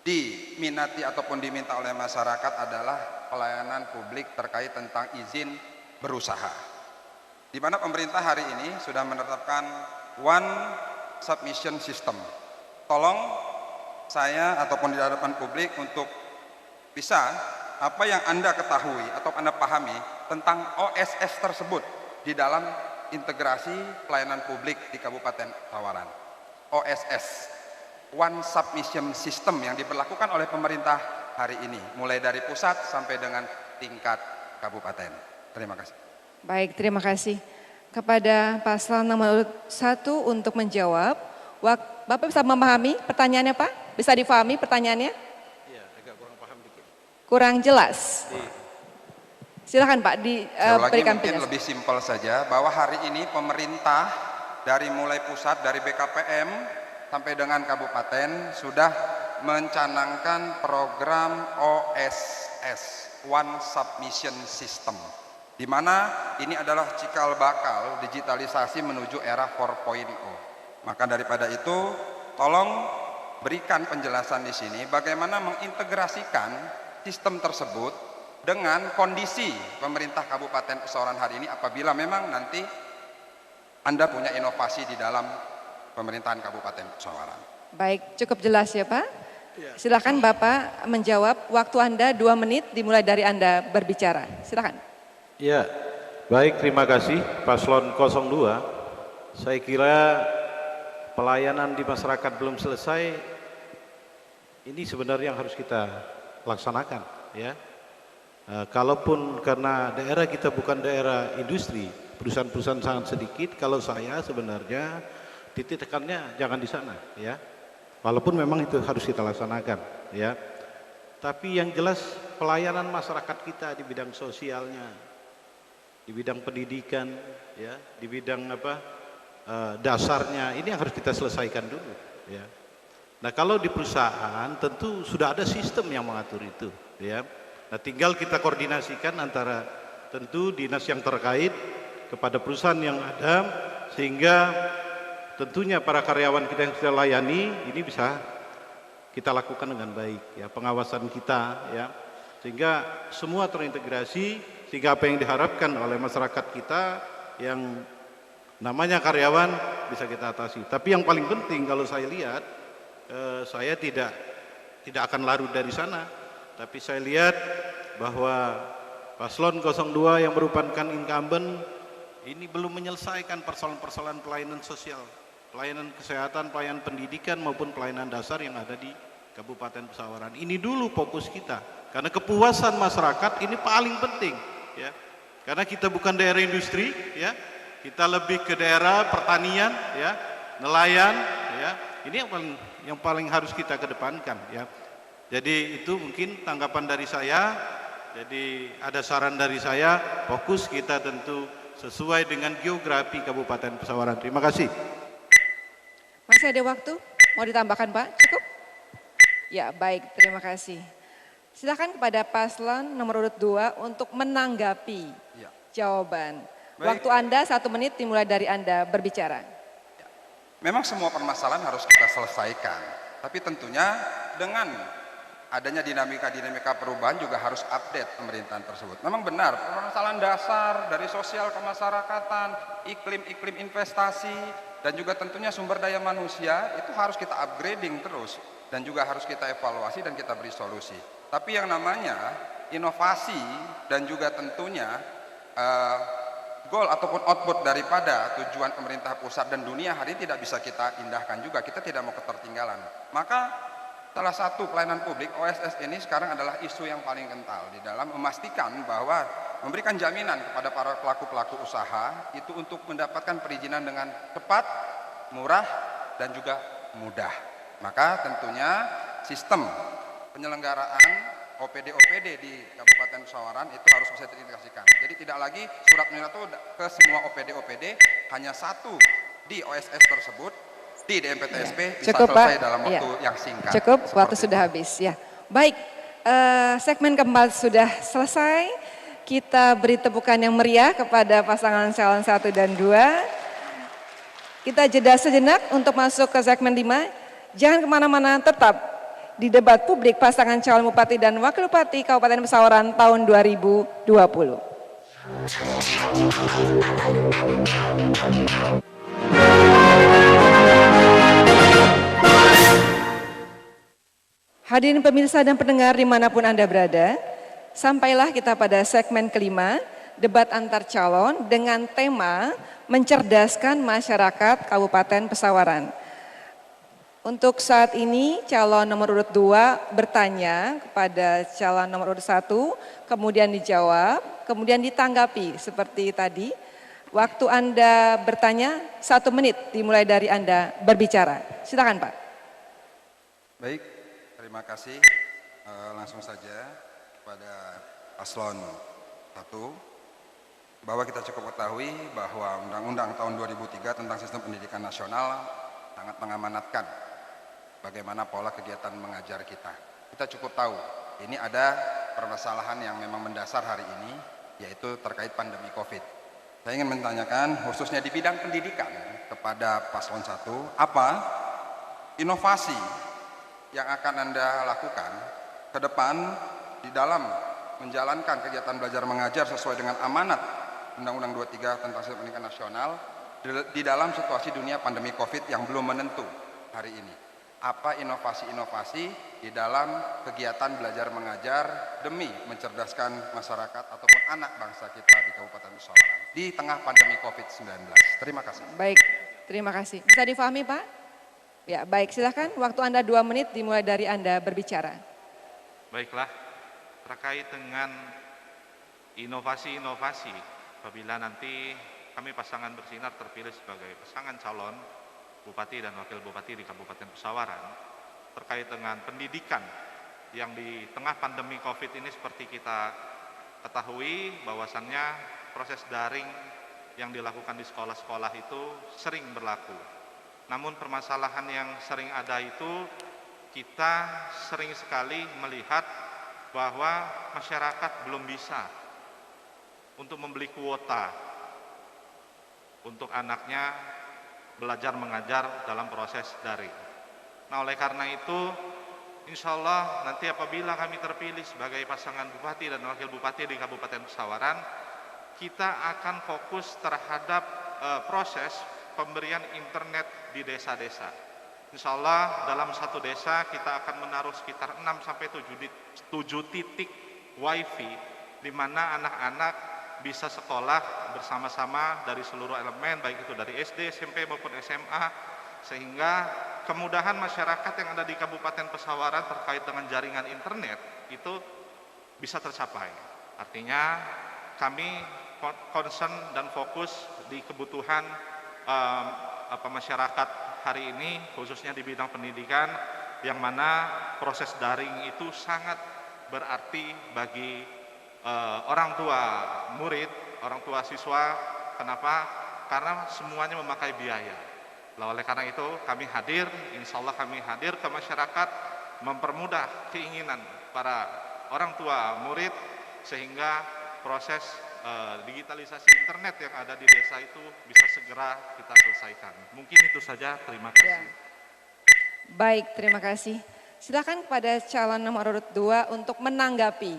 diminati ataupun diminta oleh masyarakat adalah pelayanan publik terkait tentang izin berusaha. Di mana pemerintah hari ini sudah menetapkan one submission system. Tolong saya ataupun di hadapan publik untuk bisa apa yang Anda ketahui atau Anda pahami tentang OSS tersebut di dalam integrasi pelayanan publik di Kabupaten Pesawaran. OSS, One Submission System, yang diberlakukan oleh pemerintah hari ini, mulai dari pusat sampai dengan tingkat kabupaten. Terima kasih. Baik, terima kasih. Kepada paslon nomor 1 untuk menjawab, Bapak bisa memahami pertanyaannya Pak? Bisa difahami pertanyaannya? Iya, agak kurang paham dikit. Kurang jelas? Silakan Pak, mungkin diberikan penjelasan. lebih simpel saja, bahwa hari ini pemerintah dari mulai pusat, dari BKPM, sampai dengan kabupaten sudah mencanangkan program OSS, One Submission System, di mana ini adalah cikal bakal digitalisasi menuju era 4.0. Maka daripada itu, tolong berikan penjelasan di sini bagaimana mengintegrasikan sistem tersebut dengan kondisi pemerintah Kabupaten Pesawaran hari ini apabila memang nanti Anda punya inovasi di dalam pemerintahan Kabupaten Pesawaran. Baik, cukup jelas ya Pak. Silakan Bapak menjawab. Waktu Anda 2 menit dimulai dari Anda berbicara. Silakan. Ya, baik, terima kasih Paslon 02. Saya kira pelayanan di masyarakat belum selesai. Ini sebenarnya yang harus kita laksanakan, ya. Kalaupun karena daerah kita bukan daerah industri, perusahaan-perusahaan sangat sedikit, kalau saya sebenarnya titik tekannya jangan di sana, ya. Walaupun memang itu harus kita laksanakan, ya. Tapi yang jelas pelayanan masyarakat kita di bidang sosialnya, di bidang pendidikan, ya, di bidang dasarnya, ini yang harus kita selesaikan dulu, ya. Nah, kalau di perusahaan tentu sudah ada sistem yang mengatur itu, ya. Nah, tinggal kita koordinasikan antara tentu dinas yang terkait kepada perusahaan yang ada, sehingga tentunya para karyawan kita yang sudah layani ini bisa kita lakukan dengan baik, ya, pengawasan kita, ya, sehingga semua terintegrasi, sehingga apa yang diharapkan oleh masyarakat kita yang namanya karyawan bisa kita atasi. Tapi yang paling penting kalau saya lihat, saya tidak tidak akan larut dari sana. Tapi saya lihat bahwa Paslon 02 yang merupakan incumbent ini belum menyelesaikan persoalan-persoalan pelayanan sosial, pelayanan kesehatan, pelayanan pendidikan maupun pelayanan dasar yang ada di Kabupaten Pesawaran. Ini dulu fokus kita, karena kepuasan masyarakat ini paling penting, ya. Karena kita bukan daerah industri, ya, kita lebih ke daerah pertanian, ya, nelayan, ya. Ini yang paling harus kita kedepankan, ya. Jadi itu mungkin tanggapan dari saya. Jadi ada saran dari saya, fokus kita tentu sesuai dengan geografi Kabupaten Pesawaran. Terima kasih. Masih ada waktu? Mau ditambahkan Pak? Cukup? Ya baik, terima kasih. Silakan kepada paslon nomor urut 2 untuk menanggapi jawaban. Baik. Waktu Anda 1 menit dimulai dari Anda berbicara. Memang semua permasalahan harus kita selesaikan, tapi tentunya dengan adanya dinamika-dinamika perubahan juga harus update pemerintahan tersebut. Memang benar, permasalahan dasar dari sosial kemasyarakatan, iklim investasi, dan juga tentunya sumber daya manusia itu harus kita upgrading terus dan juga harus kita evaluasi dan kita beri solusi. Tapi yang namanya inovasi dan juga tentunya goal ataupun output daripada tujuan pemerintah pusat dan dunia hari ini tidak bisa kita indahkan juga, kita tidak mau ketertinggalan. Maka salah satu pelayanan publik OSS ini sekarang adalah isu yang paling kental di dalam memastikan bahwa memberikan jaminan kepada para pelaku-pelaku usaha itu untuk mendapatkan perizinan dengan cepat, murah, dan juga mudah. Maka tentunya sistem penyelenggaraan OPD di Kabupaten Pesawaran itu harus bisa terintegrasikan. Jadi tidak lagi surat menyurat itu ke semua OPD, hanya satu di OSS tersebut, di DMPTSP bisa Cukup, selesai Pak. dalam waktu yang singkat. Cukup, waktu Seperti sudah itu. habis ya. Baik, segmen keempat sudah selesai. Kita beri tepukan yang meriah kepada pasangan calon 1 dan 2. Kita jeda sejenak untuk masuk ke segmen 5. Jangan kemana-mana, tetap di debat publik pasangan calon Bupati dan Wakil Bupati Kabupaten Pesawaran tahun 2020. Hadirin pemirsa dan pendengar dimanapun Anda berada, sampailah kita pada segmen kelima, debat antar calon dengan tema mencerdaskan masyarakat Kabupaten Pesawaran. Untuk saat ini calon nomor urut 2 bertanya kepada calon nomor urut 1, kemudian dijawab, kemudian ditanggapi seperti tadi. Waktu Anda bertanya 1 menit dimulai dari Anda berbicara. Silakan Pak. Baik, terima kasih. Langsung saja kepada paslon 1 bahwa kita cukup ketahui bahwa Undang-Undang tahun 2003 tentang Sistem Pendidikan Nasional sangat mengamanatkan bagaimana pola kegiatan mengajar kita. Kita cukup tahu ini ada permasalahan yang memang mendasar hari ini, yaitu terkait pandemi COVID. Saya ingin menanyakan khususnya di bidang pendidikan kepada paslon 1, apa inovasi yang akan Anda lakukan ke depan di dalam menjalankan kegiatan belajar mengajar sesuai dengan amanat Undang-Undang 23 tentang Sistem Pendidikan Nasional di dalam situasi dunia pandemi COVID yang belum menentu hari ini. Apa inovasi-inovasi di dalam kegiatan belajar mengajar demi mencerdaskan masyarakat ataupun anak bangsa kita di Kabupaten Pesawaran di tengah pandemi COVID-19. Terima kasih. Baik, terima kasih. Bisa difahami Pak? Ya, baik, silakan. Waktu Anda 2 menit dimulai dari Anda berbicara. Baiklah, terkait dengan inovasi-inovasi, apabila nanti kami pasangan bersinar terpilih sebagai pasangan calon Bupati dan Wakil Bupati di Kabupaten Pesawaran, terkait dengan pendidikan yang di tengah pandemi COVID ini seperti kita ketahui bahwasannya proses daring yang dilakukan di sekolah-sekolah itu sering berlaku. Namun permasalahan yang sering ada itu kita sering sekali melihat bahwa masyarakat belum bisa untuk membeli kuota untuk anaknya belajar mengajar dalam proses daring. Nah, oleh karena itu, insya Allah nanti apabila kami terpilih sebagai pasangan Bupati dan Wakil Bupati di Kabupaten Pesawaran, kita akan fokus terhadap proses pemberian internet di desa-desa. Insya Allah dalam satu desa kita akan menaruh sekitar 6 sampai 7 titik wifi di mana anak-anak bisa sekolah bersama-sama dari seluruh elemen, baik itu dari SD, SMP maupun SMA, sehingga kemudahan masyarakat yang ada di Kabupaten Pesawaran terkait dengan jaringan internet itu bisa tercapai. Artinya kami concern dan fokus di kebutuhan masyarakat hari ini, khususnya di bidang pendidikan, yang mana proses daring itu sangat berarti bagi orang tua murid, orang tua siswa. Kenapa? Karena semuanya memakai biaya. Oleh karena itu kami hadir, insya Allah kami hadir ke masyarakat, mempermudah keinginan para orang tua murid, sehingga proses digitalisasi internet yang ada di desa itu bisa segera kita selesaikan. Mungkin itu saja, terima kasih. Ya. Baik, terima kasih. Silakan kepada calon nomor urut 2 untuk menanggapi.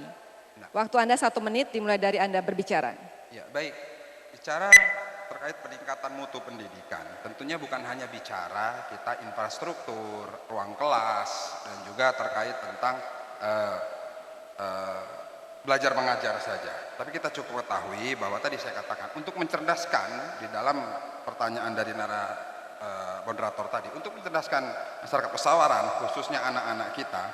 Waktu Anda 1 menit dimulai dari Anda berbicara. Ya, baik. Bicara terkait peningkatan mutu pendidikan, tentunya bukan hanya bicara kita infrastruktur, ruang kelas, dan juga terkait tentang belajar mengajar saja. Tapi kita cukup ketahui bahwa tadi saya katakan, untuk mencerdaskan di dalam pertanyaan dari moderator tadi, untuk mencerdaskan masyarakat Pesawaran, khususnya anak-anak kita,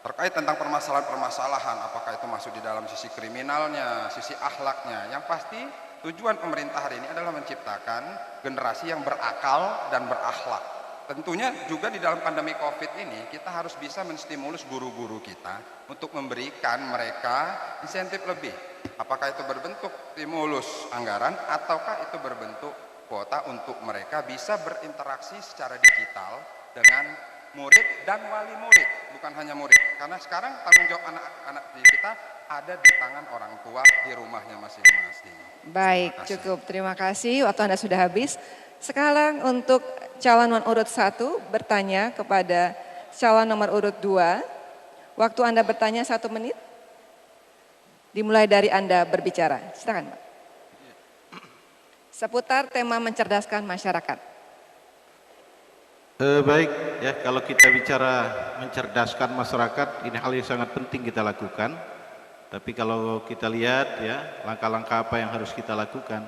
terkait tentang permasalahan-permasalahan, apakah itu masuk di dalam sisi kriminalnya, sisi akhlaknya, yang pasti tujuan pemerintah hari ini adalah menciptakan generasi yang berakal dan berakhlak. Tentunya juga di dalam pandemi COVID ini kita harus bisa menstimulus guru-guru kita untuk memberikan mereka insentif lebih. Apakah itu berbentuk stimulus anggaran ataukah itu berbentuk kuota untuk mereka bisa berinteraksi secara digital dengan murid dan wali murid, bukan hanya murid. Karena sekarang tanggung jawab anak-anak kita ada di tangan orang tua di rumahnya masing-masing. Baik, cukup. Terima kasih. Waktu Anda sudah habis. Sekarang untuk calon nomor urut 1 bertanya kepada calon nomor urut 2. Waktu Anda bertanya 1 menit. Dimulai dari Anda berbicara. Silakan, Pak. Seputar tema mencerdaskan masyarakat. Baik, ya kalau kita bicara mencerdaskan masyarakat, ini hal yang sangat penting kita lakukan. Tapi kalau kita lihat ya langkah-langkah apa yang harus kita lakukan,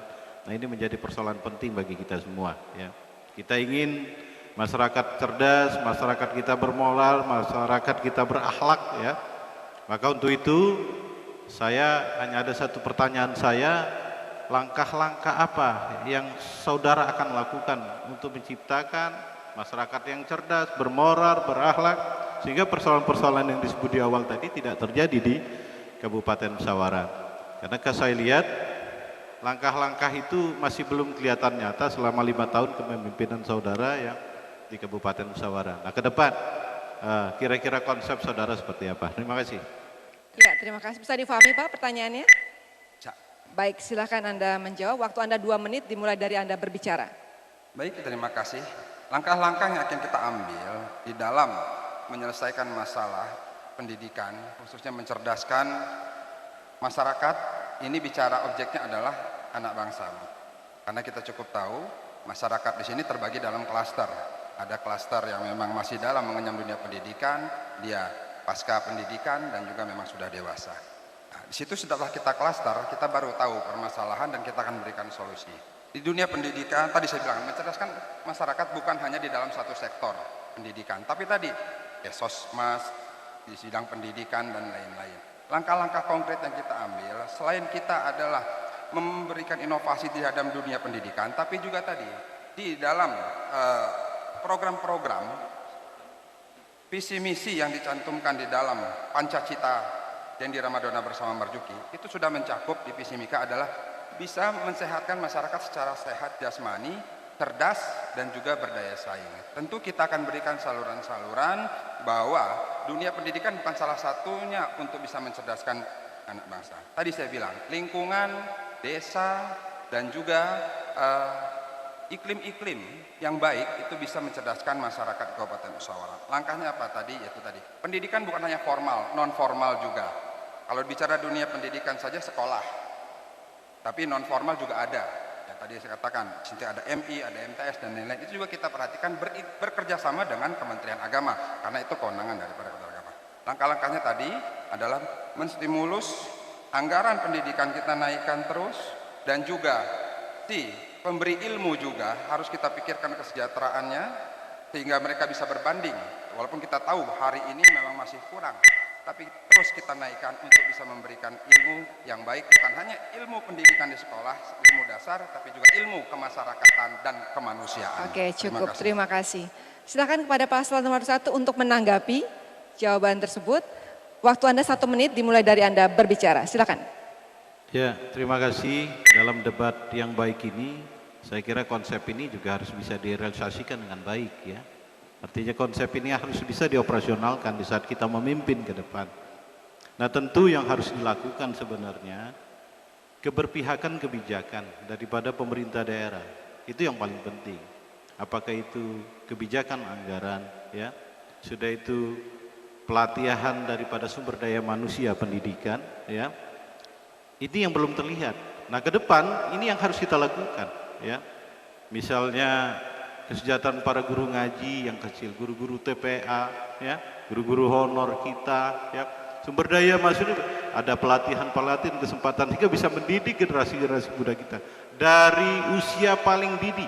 nah ini menjadi persoalan penting bagi kita semua. Ya, kita ingin masyarakat cerdas, masyarakat kita bermoral, masyarakat kita berakhlak. Ya, maka untuk itu saya hanya ada satu pertanyaan saya, langkah-langkah apa yang saudara akan lakukan untuk menciptakan masyarakat yang cerdas, bermoral, berakhlak, sehingga persoalan-persoalan yang disebut di awal tadi tidak terjadi di Kabupaten Pesawaran. Karena saya lihat langkah-langkah itu masih belum kelihatan nyata selama 5 tahun kepemimpinan saudara yang di Kabupaten Pesawaran. Nah, ke depan kira-kira konsep saudara seperti apa? Terima kasih. Ya, terima kasih. Bisa difahami Pak pertanyaannya? Baik, silakan Anda menjawab. Waktu Anda 2 menit dimulai dari Anda berbicara. Baik, terima kasih. Langkah-langkah yang akan kita ambil di dalam menyelesaikan masalah pendidikan, khususnya mencerdaskan masyarakat, ini bicara objeknya adalah anak bangsa. Karena kita cukup tahu masyarakat di sini terbagi dalam klaster. Ada klaster yang memang masih dalam mengenyam dunia pendidikan, dia pasca pendidikan dan juga memang sudah dewasa. Nah, di situ setelah kita klaster, kita baru tahu permasalahan dan kita akan berikan solusi. Di dunia pendidikan, tadi saya bilang, mencerdaskan masyarakat bukan hanya di dalam satu sektor pendidikan, tapi tadi sosmas, di bidang pendidikan dan lain-lain. Langkah-langkah konkret yang kita ambil, selain kita adalah memberikan inovasi di dalam dunia pendidikan, tapi juga tadi di dalam program-program visi misi yang dicantumkan di dalam Pancacita Candi Ramadana bersama Marzuki, itu sudah mencakup di visi mika adalah bisa mensehatkan masyarakat secara sehat jasmani, cerdas, dan juga berdaya saing. Tentu kita akan berikan saluran-saluran bahwa dunia pendidikan bukan salah satunya untuk bisa mencerdaskan anak bangsa. Tadi saya bilang, lingkungan, desa, dan juga iklim-iklim yang baik itu bisa mencerdaskan masyarakat di Kabupaten Pesawaran. Langkahnya apa tadi? Yaitu tadi, pendidikan bukan hanya formal, non-formal juga. Kalau bicara dunia pendidikan saja sekolah, tapi non formal juga ada. Ya, tadi saya katakan, nanti ada MI, ada MTS dan lain-lain, itu juga kita perhatikan bekerja sama dengan Kementerian Agama, karena itu kewenangan daripada Kementerian Agama. Langkah-langkahnya tadi adalah menstimulus anggaran pendidikan kita naikkan terus, dan juga si pemberi ilmu juga harus kita pikirkan kesejahteraannya, sehingga mereka bisa berbanding. Walaupun kita tahu hari ini memang masih kurang, tapi terus kita naikkan untuk bisa memberikan ilmu yang baik, bukan hanya ilmu pendidikan di sekolah, ilmu dasar, tapi juga ilmu kemasyarakatan dan kemanusiaan. Oke, cukup. Terima kasih. Silakan kepada paslon nomor 1 untuk menanggapi jawaban tersebut. Waktu Anda 1 menit dimulai dari Anda berbicara. Silakan. Ya, terima kasih. Dalam debat yang baik ini, saya kira konsep ini juga harus bisa direalisasikan dengan baik ya. Artinya konsep ini harus bisa dioperasionalkan di saat kita memimpin ke depan. Nah tentu yang harus dilakukan sebenarnya keberpihakan kebijakan daripada pemerintah daerah. Itu yang paling penting. Apakah itu kebijakan anggaran, ya, sudah itu pelatihan daripada sumber daya manusia pendidikan, ya. Ini yang belum terlihat. Nah ke depan ini yang harus kita lakukan, ya. Misalnya kesejahteraan para guru ngaji yang kecil, guru-guru TPA, ya, guru-guru honor kita, ya, sumber daya maksudnya ada pelatihan kesempatan sehingga bisa mendidik generasi muda kita dari usia paling dini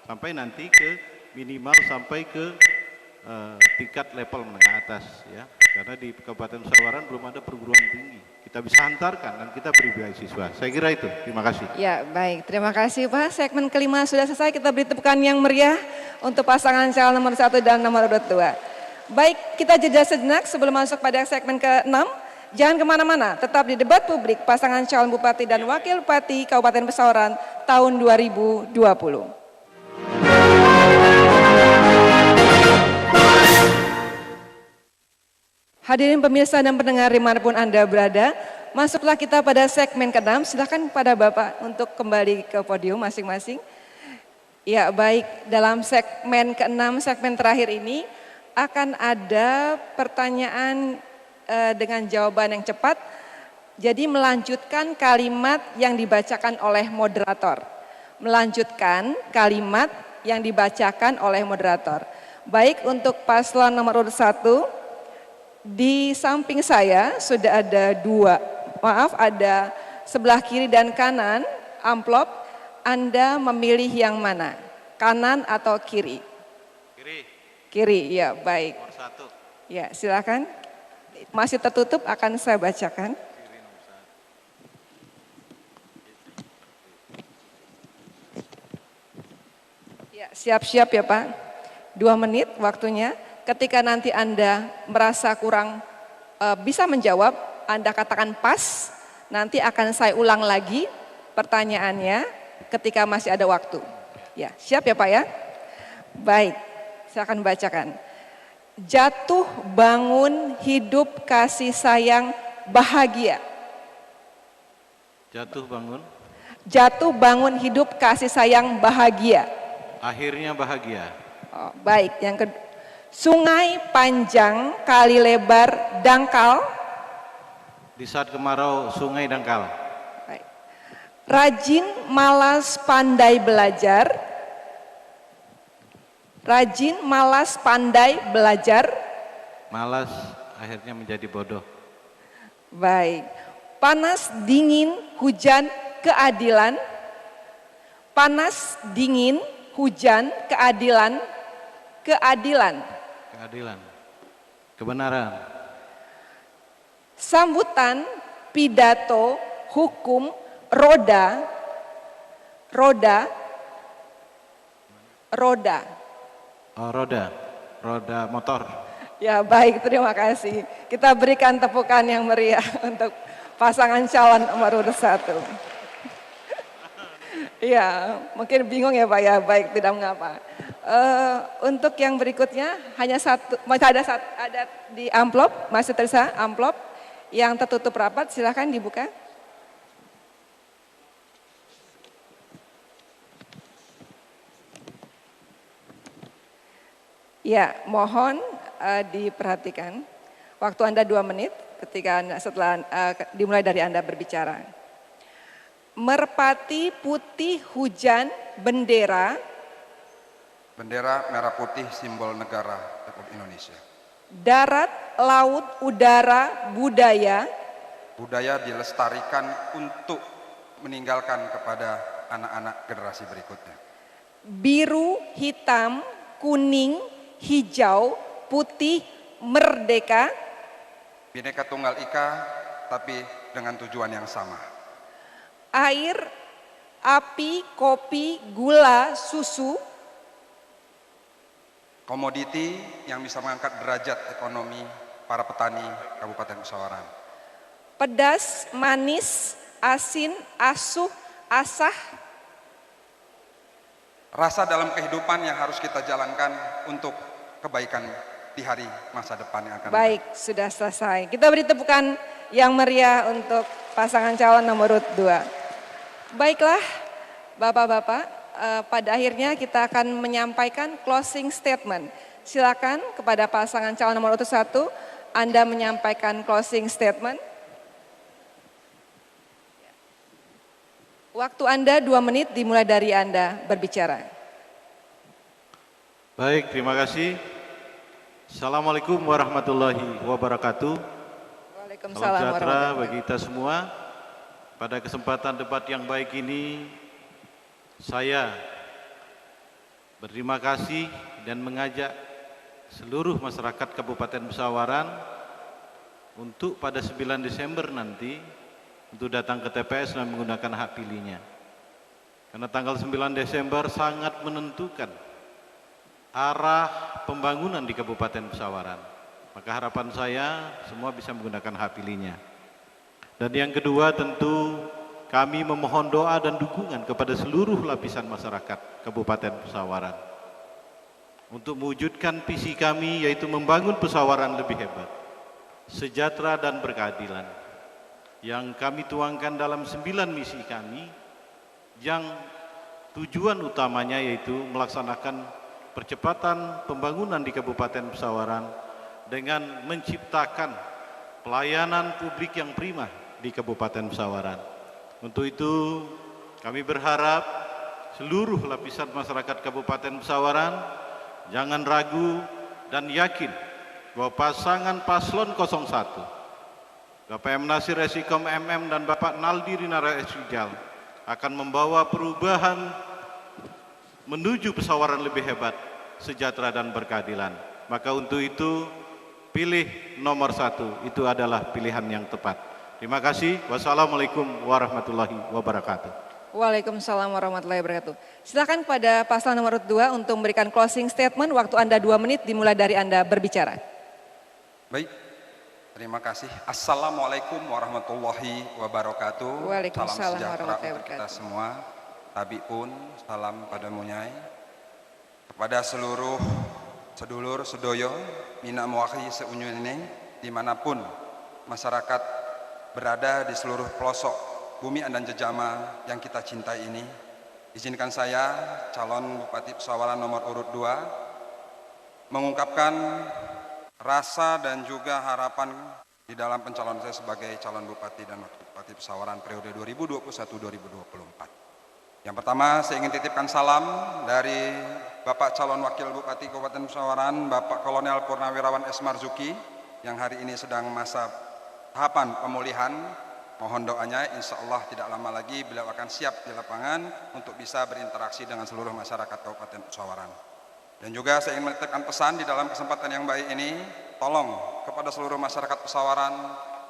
sampai nanti ke minimal sampai ke tingkat level menengah atas, ya, karena di Kabupaten Pesawaran belum ada perguruan tinggi. Kita bisa hantarkan dan kita beri beasiswa. Saya kira itu. Terima kasih. Ya, baik. Terima kasih Pak. Segmen kelima sudah selesai. Kita beri tepukan yang meriah untuk pasangan calon nomor 1 dan nomor 2. Baik, kita jeda sejenak sebelum masuk pada segmen ke-6. Jangan kemana-mana, tetap di debat publik pasangan calon Bupati dan Wakil Bupati Kabupaten Pesawaran tahun 2020. Hadirin pemirsa dan pendengar dimanapun Anda berada, masuklah kita pada segmen ke-6. Silakan pada Bapak untuk kembali ke podium masing-masing. Ya baik, dalam segmen ke-6, segmen terakhir ini akan ada pertanyaan dengan jawaban yang cepat. Jadi melanjutkan kalimat yang dibacakan oleh moderator. Melanjutkan kalimat yang dibacakan oleh moderator. Baik untuk paslon nomor 1, di samping saya sudah ada ada sebelah kiri dan kanan amplop. Anda memilih yang mana? Kanan atau kiri? Kiri. Kiri, ya baik. Nomor 1. Ya silakan. Masih tertutup akan saya bacakan. Kiri nomor 1. Ya siap-siap ya Pak. 2 menit waktunya. Ketika nanti Anda merasa kurang bisa menjawab, Anda katakan pas, nanti akan saya ulang lagi pertanyaannya ketika masih ada waktu. Ya, siap ya Pak ya? Baik, saya akan bacakan. Jatuh bangun hidup kasih sayang bahagia. Jatuh bangun. Jatuh bangun hidup kasih sayang bahagia. Akhirnya bahagia. Oh, baik, yang kedua. Sungai panjang, kali lebar, dangkal. Di saat kemarau, sungai dangkal. Baik. Rajin, malas, pandai belajar. Rajin, malas, pandai belajar. Malas, akhirnya menjadi bodoh. Baik. Panas, dingin, hujan, keadilan. Panas, dingin, hujan, keadilan. Keadilan. Keadilan. Kebenaran. Sambutan, pidato, hukum, roda. Roda. Roda. Oh, roda. Roda motor. Ya baik, terima kasih. Kita berikan tepukan yang meriah untuk pasangan calon nomor 1. Iya, mungkin bingung ya Pak ya, baik tidak mengapa. Untuk yang berikutnya hanya masih ada di amplop, masih tersisa amplop yang tertutup rapat, silakan dibuka. Ya, mohon diperhatikan. Waktu Anda 2 menit ketika setelah dimulai dari Anda berbicara. merpati putih hujan bendera, bendera merah putih simbol negara Republik Indonesia. darat, laut, udara, budaya, Budaya dilestarikan untuk meninggalkan kepada anak-anak generasi berikutnya. biru, hitam, kuning, hijau, putih, merdeka, Bhinneka Tunggal Ika, tapi dengan tujuan yang sama. air, api, kopi, gula, susu, Komoditi yang bisa mengangkat derajat ekonomi para petani Kabupaten Pesawaran. pedas, manis, asin, asuh, asah, Rasa dalam kehidupan yang harus kita jalankan untuk kebaikan di hari masa depan yang akan datang. Baik, sudah selesai. Kita beri tepukan yang meriah untuk pasangan calon nomor urut 2. Baiklah, Bapak-bapak, pada akhirnya kita akan menyampaikan closing statement. Silakan kepada pasangan calon nomor urut 1, Anda menyampaikan closing statement. Waktu Anda 2 menit dimulai dari Anda berbicara. Baik, terima kasih. Assalamualaikum warahmatullahi wabarakatuh. Waalaikumsalam Salam sejahtera warahmatullahi bagi kita semua. Pada kesempatan debat yang baik ini, saya berterima kasih dan mengajak seluruh masyarakat Kabupaten Pesawaran untuk pada 9 Desember nanti untuk datang ke TPS dan menggunakan hak pilihnya. Karena tanggal 9 Desember sangat menentukan arah pembangunan di Kabupaten Pesawaran. Maka harapan saya semua bisa menggunakan hak pilihnya. Dan yang kedua tentu kami memohon doa dan dukungan kepada seluruh lapisan masyarakat Kabupaten Pesawaran untuk mewujudkan visi kami, yaitu membangun Pesawaran lebih hebat, sejahtera dan berkeadilan, yang kami tuangkan dalam 9 misi kami, yang tujuan utamanya yaitu melaksanakan percepatan pembangunan di Kabupaten Pesawaran dengan menciptakan pelayanan publik yang prima di Kabupaten Pesawaran. Untuk itu kami berharap seluruh lapisan masyarakat Kabupaten Pesawaran jangan ragu dan yakin bahwa pasangan paslon 01 Bapak M. Nasir Esikom MM dan Bapak Naldi Rinara Esrijal akan membawa perubahan menuju Pesawaran lebih hebat, sejahtera dan berkeadilan. Maka untuk itu pilih nomor 1, itu adalah pilihan yang tepat. Terima kasih. Wassalamualaikum warahmatullahi wabarakatuh. Waalaikumsalam warahmatullahi wabarakatuh. Silakan kepada paslon nomor 2 untuk memberikan closing statement. Waktu Anda 2 menit dimulai dari Anda berbicara. Baik, terima kasih. Assalamualaikum warahmatullahi wabarakatuh. Waalaikumsalam Salam sejahtera warahmatullahi untuk kita wabarakatuh. semua. Tabi pun, salam pada munyai. Kepada seluruh sedulur, sedoyo, mina muakhi seunyuning, dimanapun masyarakat berada di seluruh pelosok bumi dan jejama yang kita cintai ini, izinkan saya, calon Bupati Pesawaran nomor urut 2, mengungkapkan rasa dan juga harapan di dalam pencalonan saya sebagai calon Bupati dan Wakil Bupati Pesawaran periode 2021-2024. Yang pertama, saya ingin titipkan salam dari Bapak calon Wakil Bupati Kabupaten Pesawaran, Bapak Kolonel Purnawirawan S. Marzuki, yang hari ini sedang masa tahapan pemulihan. Mohon doanya, insya Allah tidak lama lagi beliau akan siap di lapangan untuk bisa berinteraksi dengan seluruh masyarakat Kabupaten Pesawaran. Dan juga saya ingin menitipkan pesan di dalam kesempatan yang baik ini, tolong kepada seluruh masyarakat Pesawaran,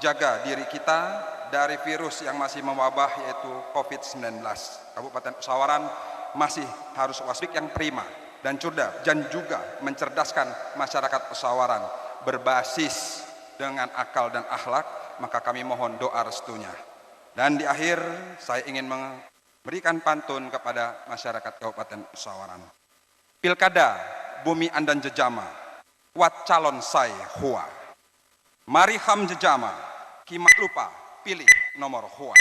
jaga diri kita dari virus yang masih mewabah yaitu COVID-19. Kabupaten Pesawaran masih harus waspada yang prima dan juga mencerdaskan masyarakat Pesawaran berbasis dengan akal dan akhlak. Maka kami mohon doa restunya. Dan di akhir saya ingin memberikan pantun kepada masyarakat Kabupaten Pesawaran. Pilkada bumi andan jejama, kuat calon saya hua. Mari ham jejama, kimak lupa pilih nomor hua.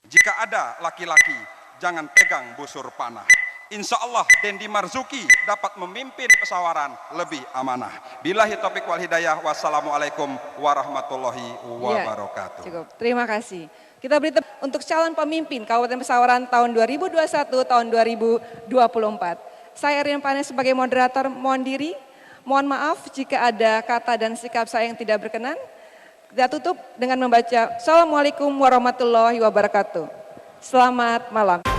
Jika ada laki-laki, jangan pegang busur panah. insya Allah Dendi Marzuki dapat memimpin pesawaran lebih amanah. Billahi taufiq wal hidayah. Wassalamualaikum warahmatullahi wabarakatuh. Cukup, terima kasih. Kita beri tepuk untuk calon pemimpin Kabupaten Pesawaran tahun 2021 tahun 2024. Saya Rian Panes sebagai moderator mohon diri. Mohon maaf jika ada kata dan sikap saya yang tidak berkenan. Kita tutup dengan membaca Assalamualaikum warahmatullahi wabarakatuh. Selamat malam.